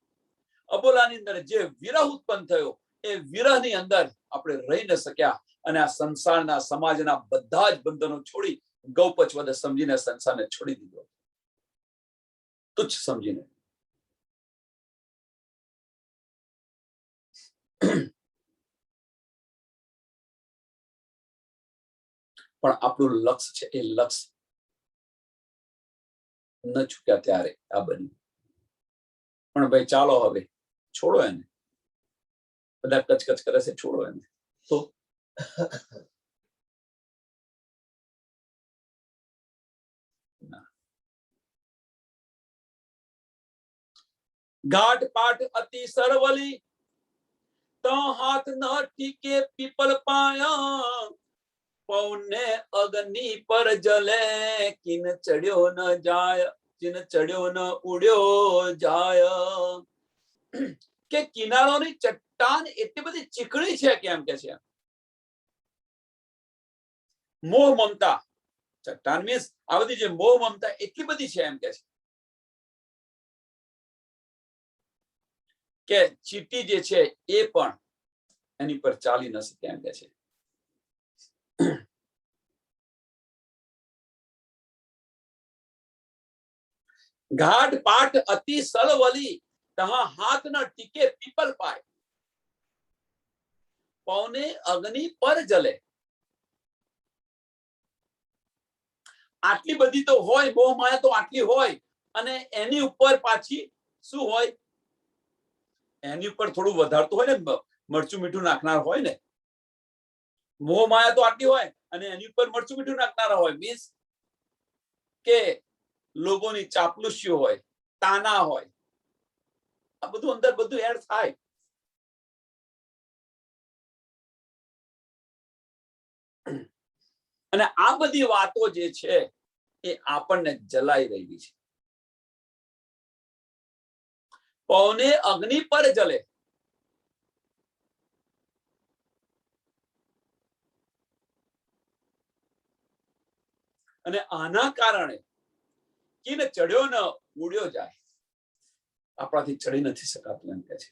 અબોલાની અંદર જે વિરહ ઉત્પન્ન થયો, એ વિરહની અંદર આપણે રહી ન શક્યા અને આ સંસારના સમાજના બધા જ બંધનો છોડી ગૌપચવદ સમજીને સંસારને છોડી દીધો, તુચ્છ સમજીને. પણ આપણું લક્ષ્ય છે, એ લક્ષ્ય ન ચૂક્યા ત્યારે આ બન્યું. પણ ભાઈ ચાલો હવે છોડો એને, બધા કચકચ કરે છે, છોડો એને. તો ઘાટ પાટ અતિ સરવલી, તો હાથ ન ટીકે પીપલ પાયા, પૌને અગ્નિ પર જલે, કિન ચડ્યો ન જાય, કિન ચડ્યો ન ઉડ્યો જાય. કે કિનારોની ચટ્ટાન એટલી બધી ચીકણી છે કે એમ કે છે, મોહ મમતા, ચટ્ટાન મીન્સ આ બધી જે મોહ મમતા એટલી બધી છે એમ કે છે કે ચીટી જે છે એ પણ એની પર ચાલી ન શકે એમ કે છે. ઘાટ પાટ અતિ સલવલી, તહા હાથ ન ટીકે પીપલ પાય, પૌને અગ્નિ પર જલે. આટલી બધી તો હોય, મોહ માયા તો આટલી હોય, અને એની ઉપર પાછી શું હોય, એની ઉપર થોડું વધારતું હોય ને, મરચું મીઠું નાખનાર હોય ને. મોહ માયા તો આટલી હોય અને એની ઉપર મરચું મીઠું નાખનારા હોય, મીન્સ કે લોકોની ચાપલુસીઓ હોય, તાના હોય, આ બધું અંદર બધું એડ થાય. અને આ બધી વાતો જે છે એ આપણને જલાઈ રહી છે. પૌને અગ્નિ પર જલે, અને આના કારણે કિન ચડ્યો ન ઉડ્યો જાય, આપણાથી ચડી નથી શકાતું એમ કે છે.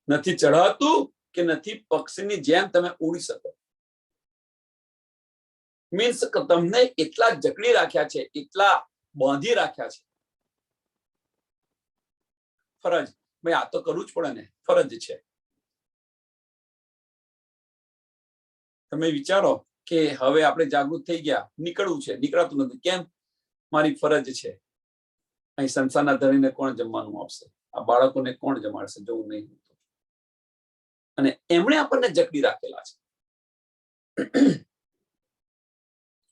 નથી ચડાતું કે નથી પક્ષીની જેમ તમે ઉડી શકો. મીન્સ કે તમને એટલા જકડી રાખ્યા છે, એટલા બાંધી રાખ્યા છે. ફરજ, ભાઈ આ તો કરવું જ પડે ને, ફરજ છે. તમે વિચારો કે હવે આપણે જાગૃત થઈ ગયા, નીકળવું છે, નીકળાતું નથી, કેમ? મારી ફરજ છે. અહીં સંસારના ધણીને કોણ જમવાનું આપશે, આ બાળકોને કોણ જમાડશે, જવું નહીં. અને એમણે આપણને જકડી રાખેલા છે.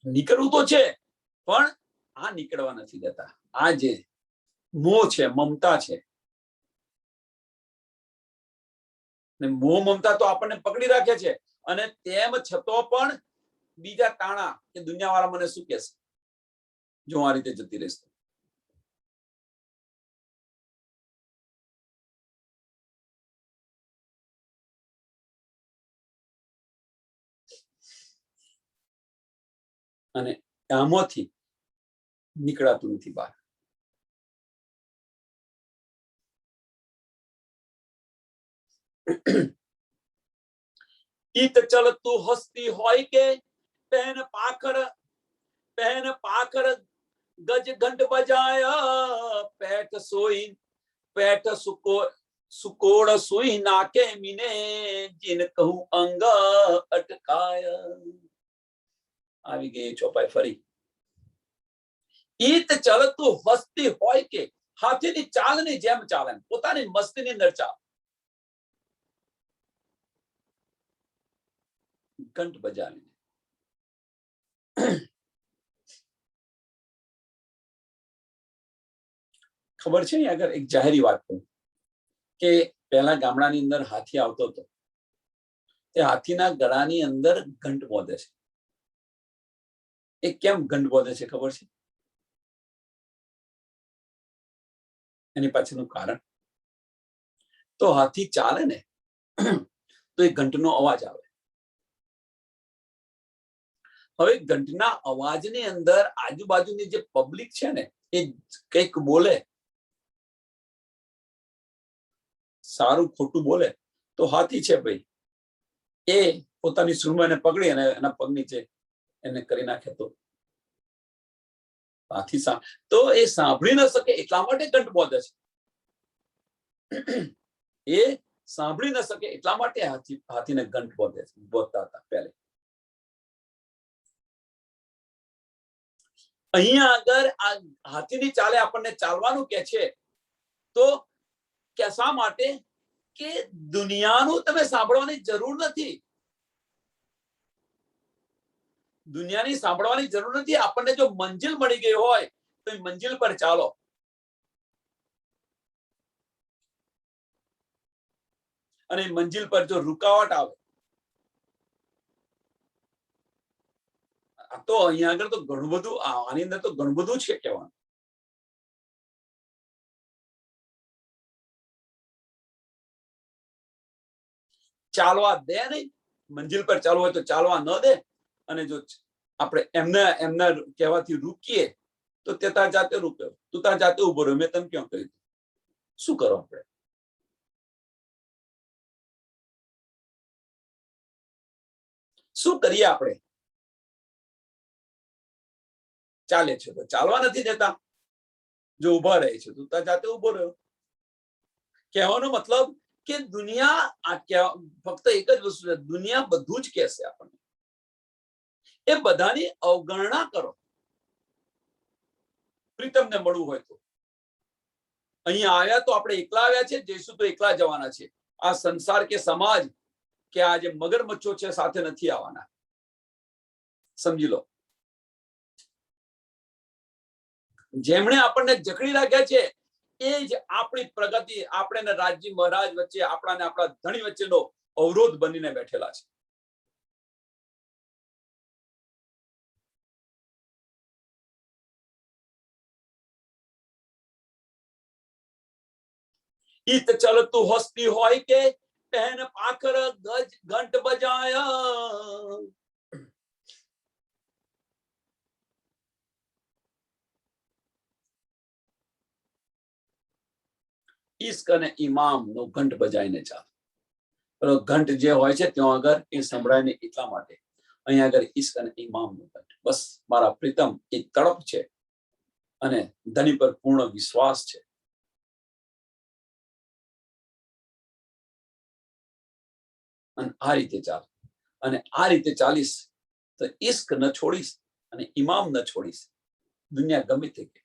નીકળવું તો છે, પણ આ નીકળવા નથી દેતા. આ જે મોહ છે, મમતા છે, મોહ મમતા તો આપણને પકડી રાખે છે. અને તેમ છતાં પણ બીજા તાણા કે દુનિયા વાળા મને શું કહેશે જો આ રીતે જતી રહીશ તો. અને આમાંથી નીકળાતું નથી બહાર. ઈત ચલતું હસતી હોય કે પહેન પાખર ગજ ઘંટ બજાય પેટ સુકોડ સુઈ નાકે મીને જીન કહું અંગ અટકાય. આવી ગઈ ચોપાઈ ફરી. ઈત ચલતું હસતી હોય કે હાથીની ચાલની જેમ ચાલે, પોતાની મસ્તીની અંદર ચાલ. ઘંટ બજાવીને ખબર છે અગર એક જાહેરી વાત કહું કે પહેલા ગામડાની અંદર હાથી આવતો હતો, તે હાથીના ગળાની અંદર ઘંટ બોધે છે. એ કેમ ઘંટ બોધે છે ખબર છે? એની પાછળનું કારણ, તો હાથી ચાલે ને તો એ ઘંટનો અવાજ આવે. હવે ઘંટના અવાજની અંદર આજુબાજુની જે પબ્લિક છે ને એ કંઈક બોલે, સારું ખોટું બોલે, તો હાથી છે ભાઈ એ પોતાની સૂંઢને પકડી અને એના પગ નીચે એને કરી નાખે. તો હાથી તો એ સાંભળી ન શકે એટલા માટે ઘંટ બોધે છે. એ સાંભળી ન શકે એટલા માટે હાથીને ઘંટ બોધતા હતા પહેલે. અહીંયા આગળ આ હાથીની ચાલે આપણને ચાલવાનું કે છે, તો કે શા માટે? કે દુનિયાનું તમે સાંભળવાની જરૂર નથી. દુનિયાની સાંભળવાની જરૂર નથી. આપણને જો મંજિલ મળી ગઈ હોય તો એ મંજિલ પર ચાલો. અને મંજિલ પર જો રૂકાવટ આવે તો અહીંયા આગળ તો ઘણું બધું, આની અંદર તો ઘણું બધું છે કહેવાનું. ચાલવા દે નહીં, મંજિલ પર ચાલવું હોય તો ચાલવા ન દે. અને જો આપણે એમના કહેવાથી રૂકીએ તો તે તાર જાતે રૂક્યો, તું તાર જાતે ઉભો રહ્યો, મેં તને ક્યાં કહ્યું? શું કરો આપણે? શું કરીએ આપણે? ચાલે છે તો ચાલવા નથી દેતા, જો ઉભા રહે છે તું તાર જાતે ઉભો રહ્યો. કહેવાનો મતલબ કે દુનિયા ફક્ત એક જ વસ્તુ છે, દુનિયા બધું જ કહેશે આપણને. એ બધાની અવગણના કરો. પ્રીતમને મળવું હોય તો અહીંયા આવ્યા તો આપણે એકલા આવ્યા છે, જઈશું તો એકલા જવાના છે. આ સંસાર કે સમાજ કે આ જે મગરમચ્છો છે સાથે નથી આવવાના, સમજી લો. જેમણે આપણને જકડી રાખ્યા છે એ જ આપણી પ્રગતિ, આપણે રાજજી મહારાજ વચ્ચે, આપણા ધણી વચ્ચેનો અવરોધ બનીને બેઠેલા છે. ઈત ચલતું હસતી હોય કે પહેન પાખર ગજ ઘંટ બજાયા. ઈશ્ક અને ઇમામ નો ઘંટ બજાઈને ચાલ. ઘંટ જે હોય છે ત્યાં આગળ એ સંભળાય ને એટલા માટે અહીંયા આગળ ઈશ્ક અને ઇમામ નો ઘંટ. બસ મારા પ્રીતમ એ તડપ છે અને ધણી પર પૂર્ણ વિશ્વાસ છે. અને આ રીતે ચાલ, અને આ રીતે ચાલીશ તો ઈશ્ક ન છોડીશ અને ઇમામ ન છોડીશ, દુનિયા ગમે તે કે.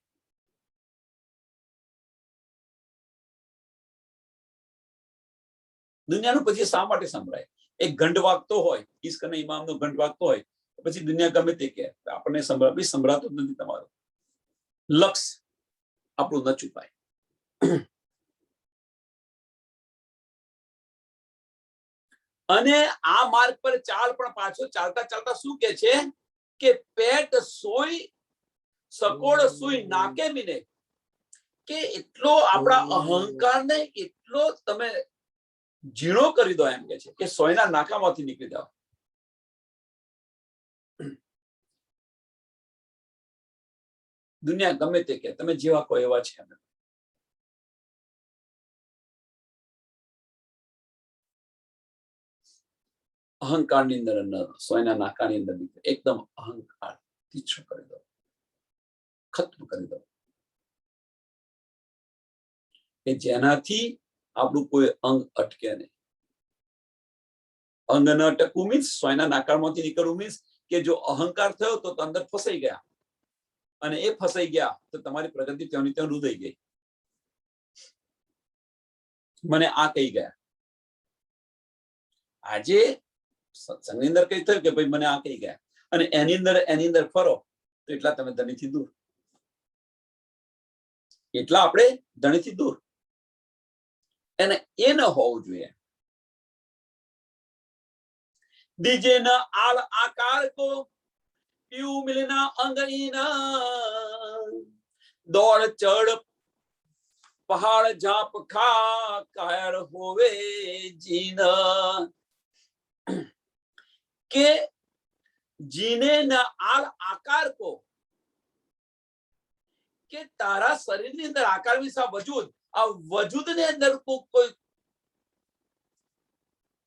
દુનિયાનું પછી શા માટે સંભળાય? એક ઘંટ વાગતો હોય, ઈશ્ક અને ઇમામનો ઘંટ વાગતો હોય, પછી દુનિયા ગમે તે કે આપણને સંભળાતું જ નથી. તમારું લક્ષ આપણું ન ચૂકાય. અને આ માર્ગ પર ચાલ, પણ પાછો ચાલતા ચાલતા શું કે છે કે પેટ સોઈ સકોડ સુઈ નાકે મીને, કે એટલો આપણા અહંકારને એટલો તમે ઝીણો કરી દો, એમ કે છે કે સોયના નાકામાંથી નીકળી જાઓ. દુનિયા ગમે તે કે તમે જેવા કોઈ એવા છે. અહંકારની અંદર સોયના નાકાની અંદર એકદમ અહંકાર તીછો કરી દો, ખત્મ કરી દો, કે જેનાથી આપણું કોઈ અંગ અટકે નહીં. અંગ ન અટકવું મીન્સ સોયના નાકામાંથી નીકળવું મીન્સ કે જો અહંકાર થયો તો અંદર ફસાઈ ગયા, અને એ ફસાઈ ગયા તો તમારી પ્રગતિ ત્યાંની ત્યાં રૂધાઈ ગઈ. મને આ કહી ગયા. આજે સત્સંગની અંદર કઈ થયું કે ભાઈ મને આ કહી ગયા, અને એની અંદર ફરો તો એટલા તમે ધણીથી દૂર, એટલા આપણે ધણીથી દૂર. એને એ ન હોવું જોઈએ. દીજે ન આલ આકાર કો પીऊ મિલના અંગહીના, દોડ ચડ પહાડ ઝાપ ખા કાયર હોવે જીન, કે જીને ન આલ આકાર કો, કે તારા શરીરની અંદર આકાર વિશે વજૂદ, આ વજૂદ ની અંદર કોઈ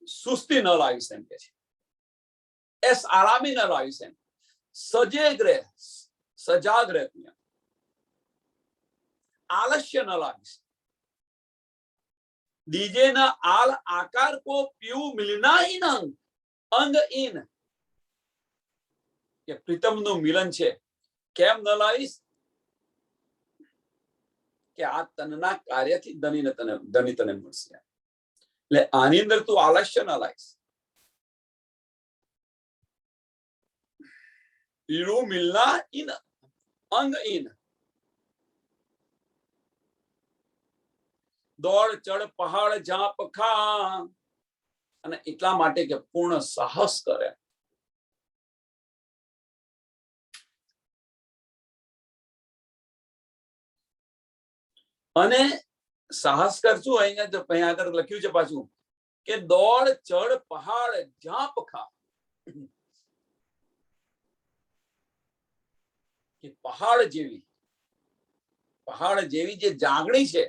સુસ્તી ન લાવીશ, એમ કે છે એસ આરામી ન લાવીશ, એમ સજેગ રહે, સજાગ રહે, આલસ્ય ન લાવીશ. દીજે ન આલ આકાર કો પીऊ મિલના ઇન અંગ ઇન, કે પ્રીતમ નું મિલન છે, કેમ ન લાવીશ કે આ તનના કાર્યથી ધણી તને મળશે. એટલે આની અંદર તું આલસ્ય ન લાવીશ. પીળું મિલના ઇન અંગ ઇન, દોડ ચડ પહાડ ઝાપ ખા, અને એટલા માટે કે પૂર્ણ સાહસ કરે. અને સાહસ કરશું, અહીંયા આગળ લખ્યું છે પાછું કે દોડ ચડ પહાડ ઝાપ ખા, કે પહાડ જેવી જે જાગણી છે,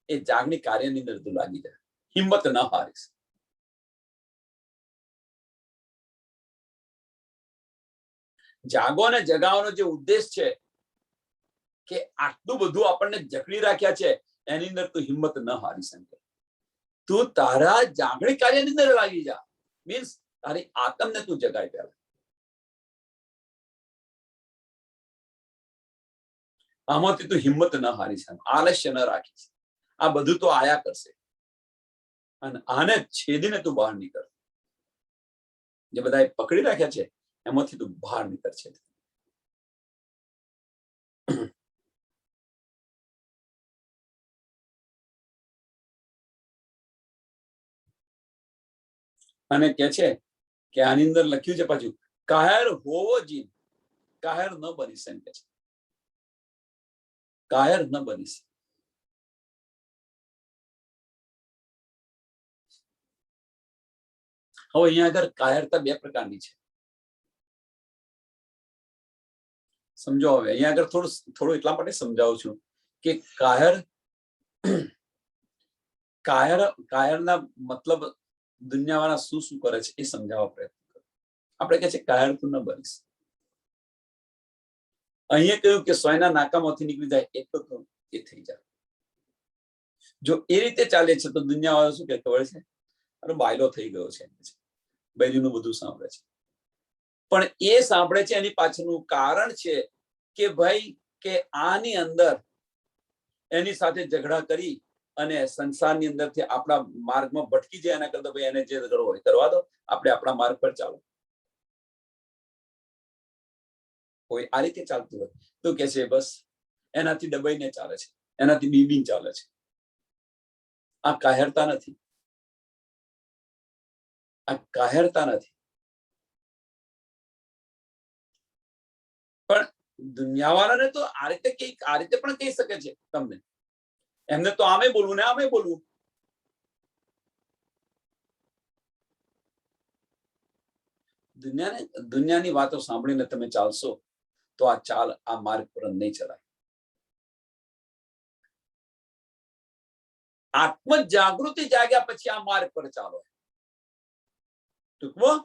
એ જાગણી કાર્યની અંદર તું લાગી જાય, હિંમત ન હારીશ. જાગો ને જગાવવાનો જે ઉદ્દેશ છે કે આટલું બધું આપણને જકડી રાખ્યા છે, એની અંદર તું હિંમત ન હારી શકે. તું તારા જાગણી કાર્યની અંદર લાગી જા, મીન્સ તારી આત્મને તું જગાય પહેલા. આમાંથી તું હિંમત ન હારી શકે, આલસ્ય ન રાખીશ. આ બધું તો આયા કરશે, અને આને છેદીને તું બહાર નીકળ. જે બધા પકડી રાખ્યા છે એમાંથી તું બહાર નીકળ છે. અને કે છે કે આની અંદર લખ્યું છે પાછું, કાયર હોવો જીન, કાયર ન બની શકે છે, કાયર ન બની શકે. હવે અહીંયા આગળ કાયરતા બે પ્રકારની છે, સમજો. હવે અહીંયા આગળ થોડું એટલા માટે સમજાવું છું કે કાયરના મતલબ દુનિયાવાળા શું શું કરે છે એ સમજાવવા પ્રયત્ન કરો. આપણે કહે છે કાયર તું ન બનીશ. અહીંયા કહ્યું કે સોયના નાકામાંથી નીકળી જાય એટલો તો એ થઈ જાય. જો એ રીતે ચાલે છે તો દુનિયાવાળા શું કે ખબર છે, અરે બાયલો થઈ ગયો છે, બૈરીનું બધું સાંભળે છે. પણ એ સાંભળે છે એની પાછળનું કારણ છે કે ભાઈ કે આની અંદર એની સાથે ઝઘડા કરી અને સંસારની અંદરથી આપણા માર્ગમાં ભટકી જાય, એના કરતા ભાઈ એને જે કરવો હોય કરવા દો, આપણે આપણા માર્ગ પર ચાલો. કોઈ આ રીતે ચાલતું હોય તો કે છે બસ એનાથી દબાઈને ચાલે છે, એનાથી બીબીન ચાલે છે. આ કાયરતા નથી. આ કાહેરતા નથી. પણ દુનિયાવાળાને તો આ રીતે પણ કહી શકે છે તમને. એમને તો આમે બોલવું ને આમે બોલવું. દુનિયાની વાતો સાંભળીને તમે ચાલશો તો આ માર્ગ પર નહીં ચલાય. આત્મ જાગૃતિ જાગ્યા પછી આ માર્ગ પર ચાલો. ટૂંકમાં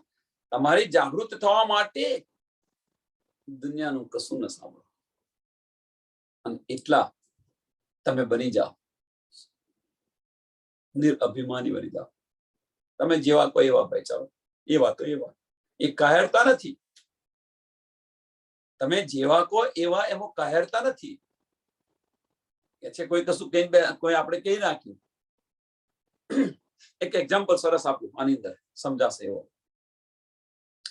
તમારી જાગૃત થવા માટે દુનિયાનું કશું ન સાંભળો અને એટલા તમે બની જાઓ, નિરઅભિમાની બની જાઓ. તમે જેવા કોઈ એવા ભાઈ ચાલો, એવા તો એવા. એ કાયરતા નથી. તમે જેવા કો એવા એમાં કાયરતા નથી. કે છે કોઈ કશું કઈ કોઈ આપણે કહી નાખ્યું. એક એક્ઝામ્પલ સરસ આપું આની અંદર સમજાશે એવો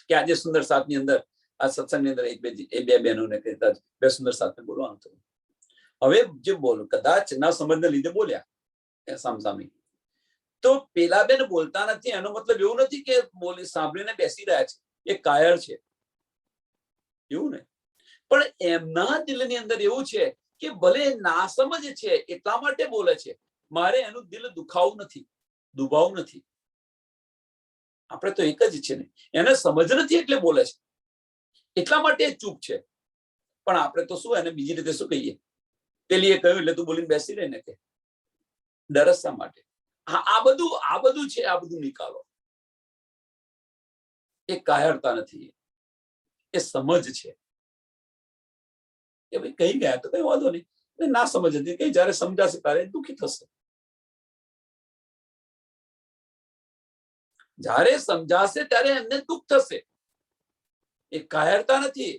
કે આજે સુંદર સાથની અંદર આ સત્સંગની અંદર બે બહેનોને કહેતા બે સુંદર સાથે બોલવાનું હતું. હવે જે બોલો કદાચ ના સમજને લીધે બોલ્યા સામસામી, તો પેલા બેન બોલતા નથી એનો મતલબ એવું નથી કે બોલી સાંભળીને બેસી રહ્યા છે, એ કાયર છે એવું ને. પણ એમના દિલની અંદર એવું છે કે ભલે ના સમજ છે એટલા માટે બોલે છે, મારે એનું દિલ દુખાવું નથી, દુભાવું નથી. આપણે તો એક જ છે ને, એને સમજ નથી એટલે બોલે છે, એટલા માટે ચૂપ છે. પણ આપણે તો શું એને બીજી રીતે શું કહીએ, પેલી એ કહ્યું એટલે તું બોલીને બેસી રહે ને કે ડરસા માટે. આ બધું છે, આ બધું નિકાલો. એ કાયરતા નથી, એ સમજ છે. કે ભાઈ કહી ગયા તો કઈ વાંધો નહીં, ના સમજ હતી કઈ જયારે સમજાશે ત્યારે દુઃખી થશે. જયારે સમજાશે ત્યારે એમને દુઃખ થશે. એ કાયરતા નથી.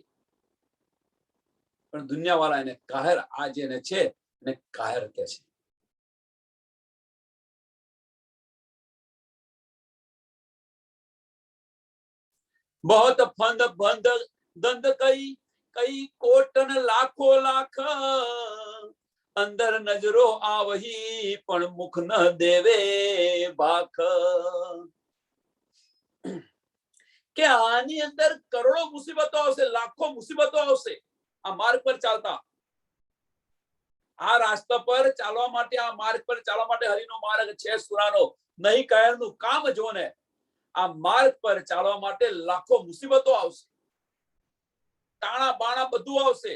પણ દુનિયા વાળા એને કાયર, આ જેને છે એને કાયર કે છે. બહોત ફંદ બંધ દંડ કઈ કોટન લાખો લાખ, અંદર નજરો આવહી પણ મુખ ન દેવે ભાખ. કે આની અંદર કરોડો મુસીબતો આવશે, લાખો મુસીબતો આવશે આ માર્ગ પર ચાલતા. આ રાસ્તા પર ચાલવા માટે, આ માર્ગ પર ચાલવા માટે હરિનો માર્ગ છે સુરાનો, નહીં કાયરનું કામ જો ને. આ માર્ગ પર ચાલવા માટે લાખો મુસીબતો આવશે, તાણા બાણા બધું આવશે.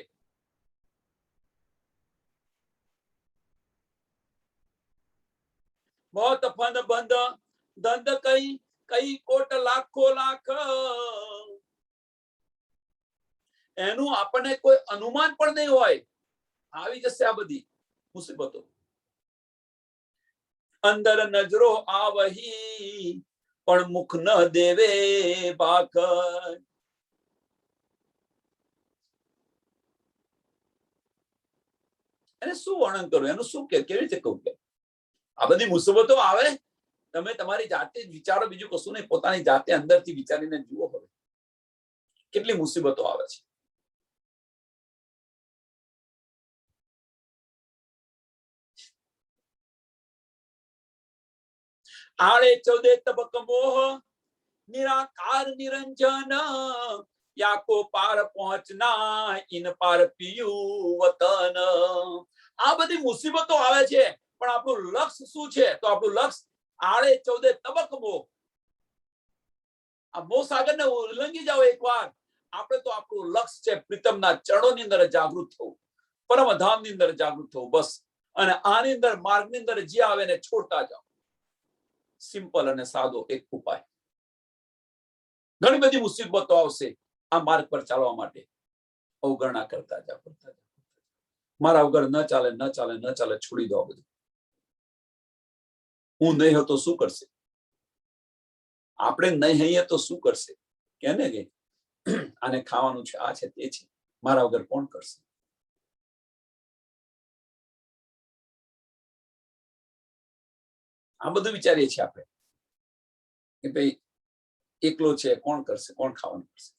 બહોત ફંદ બંધ દંડ કઈ કોટ લાખો લાખ. એનું આપણને કોઈ અનુમાન પણ નહીં હોય, આવી જશે આ બધી મુસીબતો. અંદર નજરો આવહી પણ મુખ ન દેવે ભાખ. એને શું વર્ણન કરું, એનું શું કેવી રીતે કહું કે આ બધી મુસીબતો આવે, તમે તમારી જાતે જ વિચારો, બીજું કશું નહીં. પોતાની જાતે અંદરથી વિચારીને જુઓ હવે કેટલી મુસીબતો આવે છે. આળે ચૌદે તબક મોહ નિરાકાર નિરંજન, યાકો પાર પહોંચના ઇન પાર પિયું વતન. આ બધી મુસીબતો આવે છે, પણ આપણું લક્ષ્ય શું છે? તો આપણું લક્ષ્ય આળે ચૌદે તબક મોહ. આ મોહ સાગરને ઉલ્લંઘી જાઓ એકવાર. આપણે તો આપણું લક્ષ્ય છે પ્રીતમના ચરણોની અંદર જાગૃત થવું, પરમધામની અંદર જાગૃત થવું, બસ. અને આની અંદર માર્ગની અંદર જે આવે ને છોડતા જાઓ. સિમ્પલ અને સાદો એક ઉપાય. ઘણી બધી મુસીબતો આવશે આ માર્ગ પર ચાલવા માટે, અવગણના કરતા જાઓ. મારા વગર ન ચાલે, ન ચાલે, ન ચાલે, છોડી દો બધું. હું નહીં હતો શું કરશે? આપણે નહીં હઈએ તો શું કરશે? કે ને કે આને ખાવાનું છે, આ છે, તે છે, મારા વગર કોણ કરશે? આ બધું વિચારીએ છીએ આપણે કે ભાઈ એકલો છે, કોણ કરશે, કોણ ખાવાનું કરશે?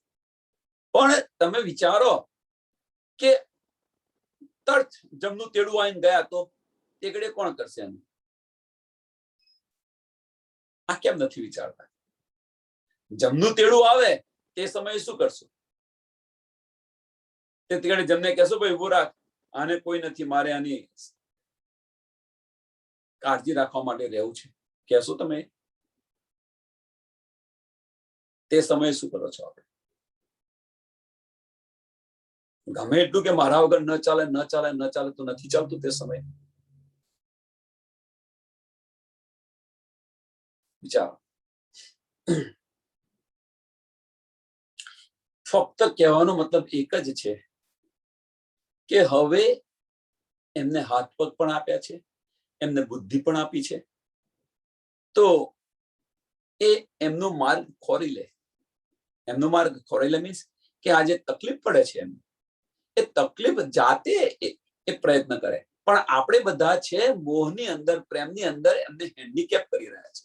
પણ તમે વિચારો કે તરત જમનું તેડું આવીને ગયા તો તેગડે કોણ કરશે એનું? આ કેમ નથી વિચારતા? જમનું તેડું આવે તે સમયે શું કરશું? તે જમને કહેશો ભાઈ ઉભો રાખ, આને કોઈ નથી, મારે આની કાળજી રાખવા માટે રહેવું છે, કહેશો તમે? તે સમયે શું કરો છો આપણે? ગમે એટલું કે મારા વગર ન ચાલે ન ચાલે ન ચાલે, તો નથી ચાલતું તે સમયે. વિચારો. ફક્ત કહેવાનો મતલબ એક જ છે કે હવે એમને હાથ પગ પણ આપ્યા છે, એમને બુદ્ધિ પણ આપી છે, તો એ એમનો માર્ગ ખોરી લે. એમનો માર્ગ ખોરી લે મીન્સ કે આજે તકલીફ પડે છે એમ, એ તકલીફ જાતે એ પ્રયત્ન કરે. પણ આપણે બધા છે મોહની અંદર, પ્રેમની અંદર એમને હેન્ડીકેપ કરી રહ્યા છે,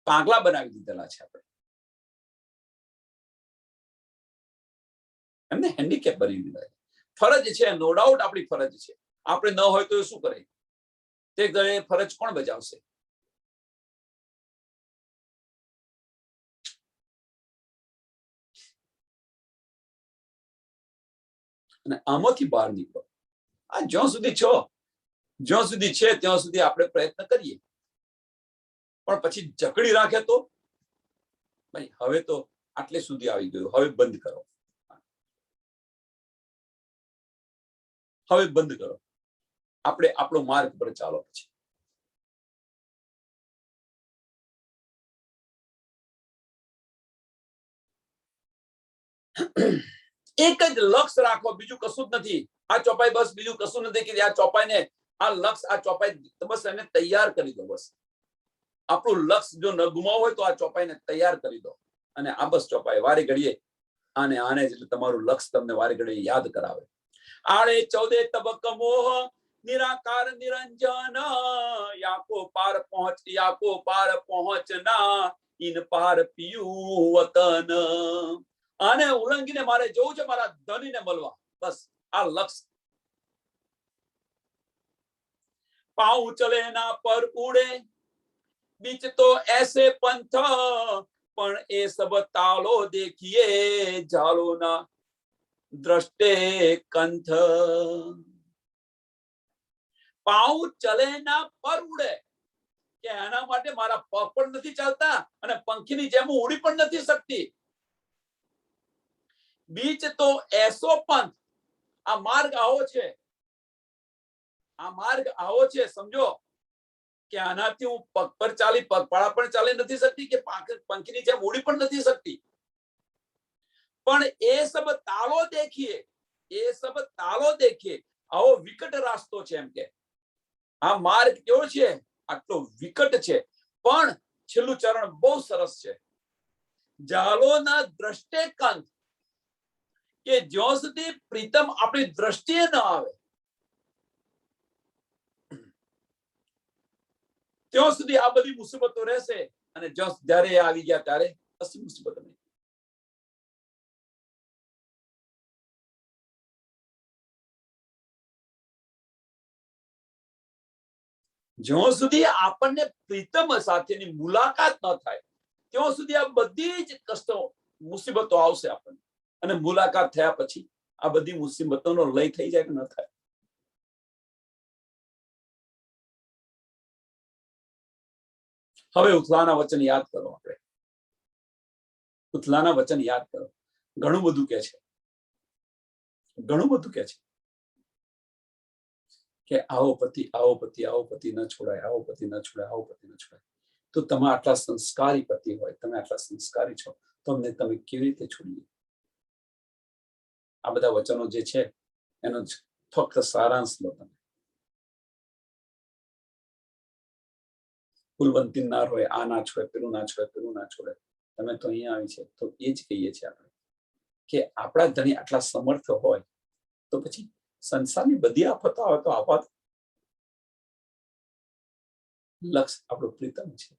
પાગલા બનાવી દીધેલા છે આપણે, એમને હેન્ડીકેપ બનાવી દીધા છે. ફરજ છે, નો ડાઉટ આપણી ફરજ છે. આપણે ન હોય તો એ શું કરે? તે ઘરે ફરજ કોણ બજાવશે? અને આમાંથી બહાર નીકળો. આ જ્યાં સુધી છો, જ્યાં સુધી છે ત્યાં સુધી આપણે પ્રયત્ન કરીએ, પણ પછી જકડી રાખે તો ભાઈ હવે તો આટલે સુધી આવી ગયું, હવે બંધ કરો, હવે બંધ કરો. આપણે આપણો માર્ગ પર ચાલો. પછી એક જ લક્ષ્ય રાખો, બીજું કશું જ નથી. આ ચોપાઈ બસ બીજું કશું નથી કે આ ચોપાઈને, આ લક્ષ્ય, આ ચોપાઈ બસ એને તૈયાર કરી દો. બસ આપણું લક્ષ્ય જો ન ગુમાવવું હોય તો આ ચોપાઈને તૈયાર કરી દો, અને આ બસ ચોપાઈ વારે ઘડીએ આને આને એટલે તમારું લક્ષ્ય તમને વારે ઘડીએ યાદ કરાવે. આડે 14 તબક મોહ નિરાકાર નિરંજન, યાકો પાર પહોંચના, ઇન પાર પિયું વતન. આને ઉલ્લંઘીને મારે જવું છે મારા ધણીને મળવા. બસ આ લક્ષ્ય. પાઉ ચલે ના પર ઉડે, बीच तो ऐसे पंथ, पण ए सब तालो देखिए, जालो ना દ્રષ્ટે કંથ. પાઉ ચલે ના પર ઉડે, કે એના માટે મારા પગ પણ નથી ચાલતા અને પંખીની જેમ ઉડી પણ નથી શકતી. બીચ તો એસો પંથ, આ માર્ગ આવો છે, આ માર્ગ આવો છે, સમજો કે આનાથી હું પગ પર ચાલી, પગપાળા પણ ચાલી નથી શકતી, કે પંખીની જેમ ઉડી પણ નથી શકતી. પણ એ સબ તાળો દેખીએ, એ સબ તાળો દેખીએ. આવો વિકટ રાસ્તો છે એમ કે આ માર્ગ કેવો છે, આટલો વિકટ છે, પણ છેલ્લું ચરણ બહુ સરસ છે. જાલોના દ્રષ્ટે કંથ, કે જ્યાં સુધી પ્રીતમ આપણી દ્રષ્ટિએ ન આવે ત્યાં સુધી આ બધી મુસીબતો રહેશે, અને જ્યારે આવી ગયા ત્યારે પછી મુસીબતો નહીં. જ્યાં સુધી આપણને પ્રીતમ સાથેની મુલાકાત ન થાય ત્યાં સુધી આ બધી જ કષ્ટો, મુસીબતો આવશે આપણને. અને મુલાકાત થયા પછી આ બધી મુસીબતોનો લય થઈ જાય કે ન થાય. હવે ઉથલાના વચન યાદ કરો. આપણે ઉથલાના વચન યાદ કરો. ઘણું બધું કે છે, ઘણું બધું કે છે કે આવો પતિ, આવો પતિ, આવો પતિ ન છોડાય, આવો પતિ ન છોડાય, આવો પતિ ન છોડાય. તો તમે આટલા સંસ્કારી પતિ હોય, તમે આટલા સંસ્કારી છો, તો અમને તમે કેવી રીતે છોડીએ? આ બધા વચનો જે છે એનો ફક્ત સારાંશ લો તમે. કુલવંતી ના હોય, આ ના છોડે, પેલું ના છોડે, પેલું ના છોડે. તમે તો અહીંયા આવી છે, તો એ જ કહીએ છીએ આપણે કે આપણા ધણી આટલા સમર્થ હોય તો પછી સંસારની બધી આફતો આવે તો આફત, લક્ષ્ય આપણું પ્રીતમ છે,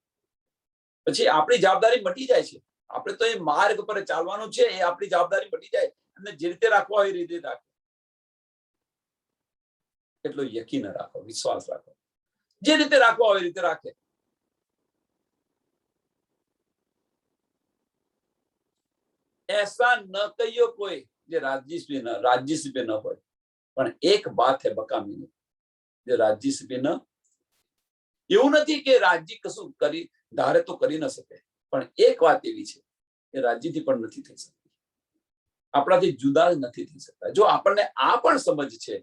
પછી આપણી જવાબદારી મટી જાય છે. આપણે તો એ માર્ગ પર ચાલવાનું છે, એ આપણી જવાબદારી મટી જાય. અને જે રીતે રાખવા હોય એ રીતે રાખો, એટલો યકીન રાખો, વિશ્વાસ રાખો. જે રીતે રાખવા હોય એ રીતે રાખે. ऐसा न कहियो कोई જે રાજ્યશ્રી ન હોય, પણ એક બાત હે બકામીની, જે રાજ્યશ્રી ન, એવું નથી કે રાજ્ય કશું કરી ધારે તો કરી ન શકે, પણ એક વાત એવી છે કે રાજ્યથી પણ નથી થઈ શકતી, આપણાથી જુદા નથી થઈ શકતા. જો આપણને આ પણ સમજ છે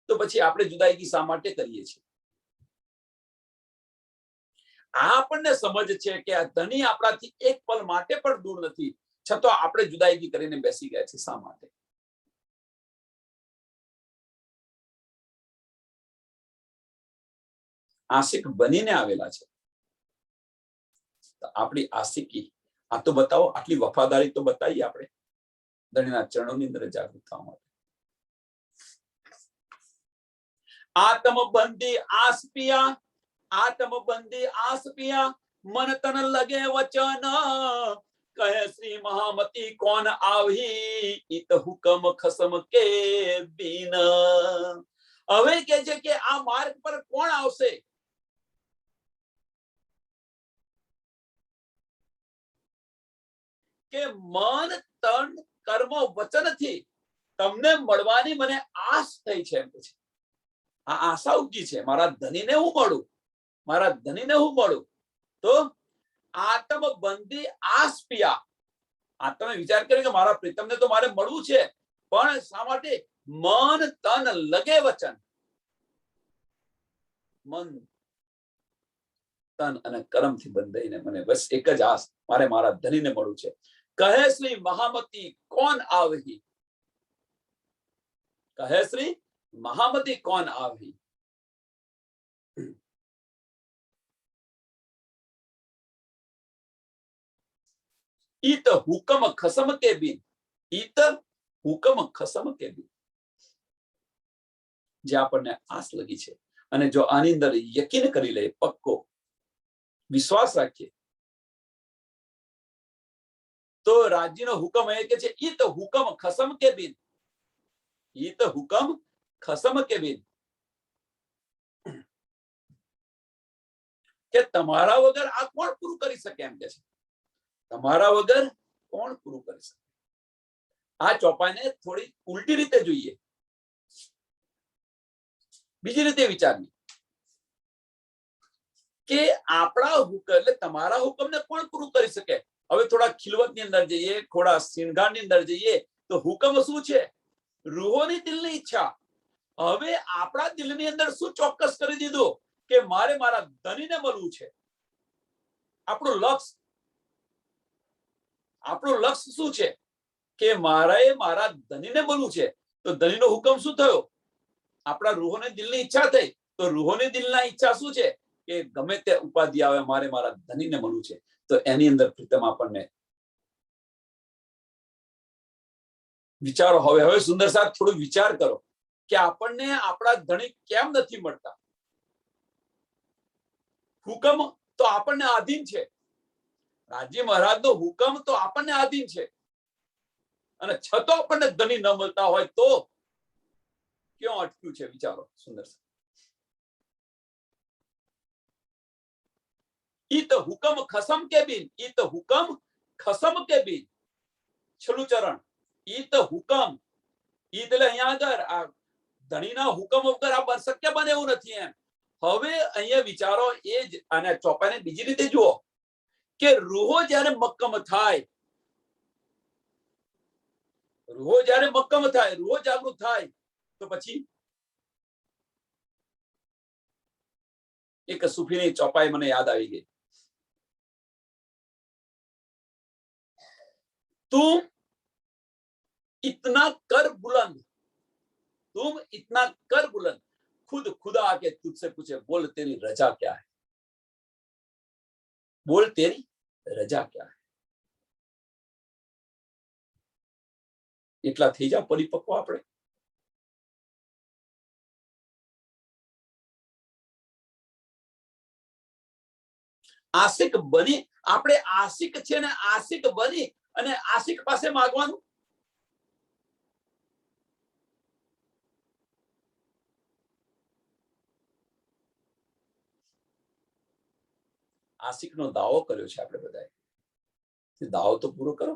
તો પછી આપણે જુદાઈની શા માટે કરીએ છીએ? આ આપણને સમજ છે કે આ ધણી આપણાથી એક પલ માટે પણ દૂર નથી, છતાં આપણે જુદાઈની કરીને બેસી ગયા છે. શા માટે? આશિક બનીને આવેલા છે. આપણી આશિકી આ તો બતાવો, આટલી વફાદારી તો બતાવીએ આપણે ધણીના ચરણોની અંદર જાગૃત થવા માટે. આત્મબંધી આસ પિયા, આત્મબંધી આસ પિયા, મન તન લગે વચન, કહે શ્રી મહામતી કોણ આવી, ઈત હુકમ ખસમ કે બીન. હવે કે છે કે આ માર્ગ પર કોણ આવશે? કે મન તન કર્મ વચનથી તમને મળવાની મને આશ થઈ છે. એમ છે આ આશા ઉગી છે, મારા ધણીને હું મળું, મારા ધણીને હું મળું. તો આત્મબંધી આસ પિયા, આ તમે વિચાર કર્યો કે મારા પ્રીતમને તો મારે મળવું છે, પણ શા માટે? મન તન લગે વચન, મન તન અને કર્મથી બંધાઈને મને બસ એક જ આસ, મારે મારા ધણીને મળવું છે. કહે શ્રી મહામતી કોણ આવી, કહે શ્રી મહામતી કોણ આવી. ઈત હુકમ ખસમ કે બિન, ઈત હુકમ ખસમ કે બિન. જે આપણને આસ લગી છે અને જો આની અંદર યકીન કરી લે, પક્કો વિશ્વાસ રાખીએ, તો રાજ્યનો હુકમ એ કે છે ઈત હુકમ ખસમ કે બિન, ઈત હુકમ ખસમ કે બિન, કે તમારા વગર આ કોણ પૂરું કરી શકે? એમ કે છે તમારા વગર કોણ પૂરું કરી શકે? આ ચોપાઈને થોડી ઉલટી રીતે જોઈએ, બીજી રીતે વિચારવી કે આપણા હુકમ એટલે તમારા હુકમને કોણ પૂરું કરી શકે? હવે થોડા ખિલવતની અંદર જઈએ, થોડા શિણગારની અંદર જઈએ, તો હુકમ શું છે? રૂહોની દિલની ઈચ્છા. હવે આપણા દિલની અંદર શું ચોક્કસ કરી દીધું કે મારે મારા ધણીને મળવું છે? આપણું લક્ષ્ય શું છે? કે મારે મારા ધણીને મળવું છે. તો ધણીનો હુકમ શું થયો? આપણા રૂહોની દિલની ઈચ્છા થઈ. તો રૂહોની દિલના ઈચ્છા શું છે? કે ગમે તે ઉપાધિ આવે, મારે મારા ધણીને મળવું છે. તો એની અંદર પ્રીતમ આપણને વિચારો. હવે સુંદર સાહેબ થોડો વિચાર કરો કે આપણને આપણા ધણી કેમ નથી મળતા? હુકમ તો આપણને આધીન છે, રાજી મહારાજનો હુકમ તો આપણને આધીન છે, અને છતાં આપણને ધણી ન મળતા હોય તો ક્યાં અટક્યું છે? વિચારો સુંદર સાહેબ. ઈત હુકમ ખસમ કે બિન, ઈત હુકમ ખસમ કે બિન. છેલ્લું ચરણ, ઈત હુકમ. ઈત એટલે અહીંયા આગળ આ ધણીના હુકમ વગર આ શક્ય બને એવું નથી. એમ હવે અહીંયા વિચારો એ જ, અને ચોપાઈને બીજી રીતે જુઓ કે રૂહો જ્યારે મક્કમ થાય, રૂહો જ્યારે મક્કમ થાય, રૂહો જાગૃત થાય, તો પછી એક સૂફીની ચોપાઈ મને યાદ આવી ગઈ. तुम इतना कर बुलंद, तुम इतना कर बुलंद, खुद खुदा आके तुझसे पूछे बोल तेरी रजा क्या है, बोल तेरी रजा क्या है. એટલા થઈ જાવ પરિપક્વ આપણે. આશિક બની, આપણે આશિક છે ને આશિક બની અને આશિક પાસે માંગવાનું. આશિકનો દાવો કર્યો છે આપણે બધાએ, દાવો તો પૂરો કરો.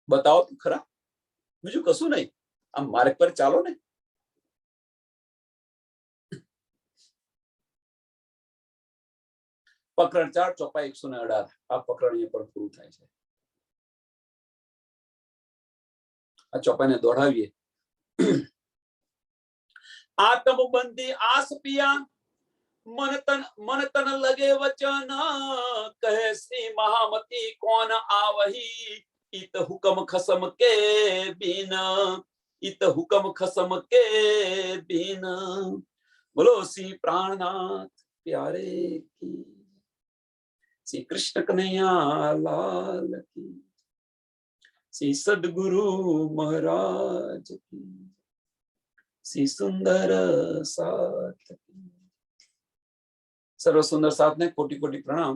बताओ તો ખરા, બીજું કશું નહીં, આમ માર્ગ પર ચાલો ને. પ્રકરણ 4 ચોપાઈ 118 આ પ્રકરણ અહીંયા પર પૂરું થાય છે. આ ચોપાઈને દોડાવીએ. आत्म बंदी आस पिया मन तन लगे वचन, कहे श्री महामती कौन आवही, इत हुक्म खसम के बिन, इत हुक्म खसम के बिन. बोलो श्री प्राणनाथ प्यारे की, श्री कृष्ण कन्हैया लाल की, श्री सदगुरु महाराज की, श्री सुंदर साथ. सर्व सुंदर साथ ने कोटि कोटि प्रणाम.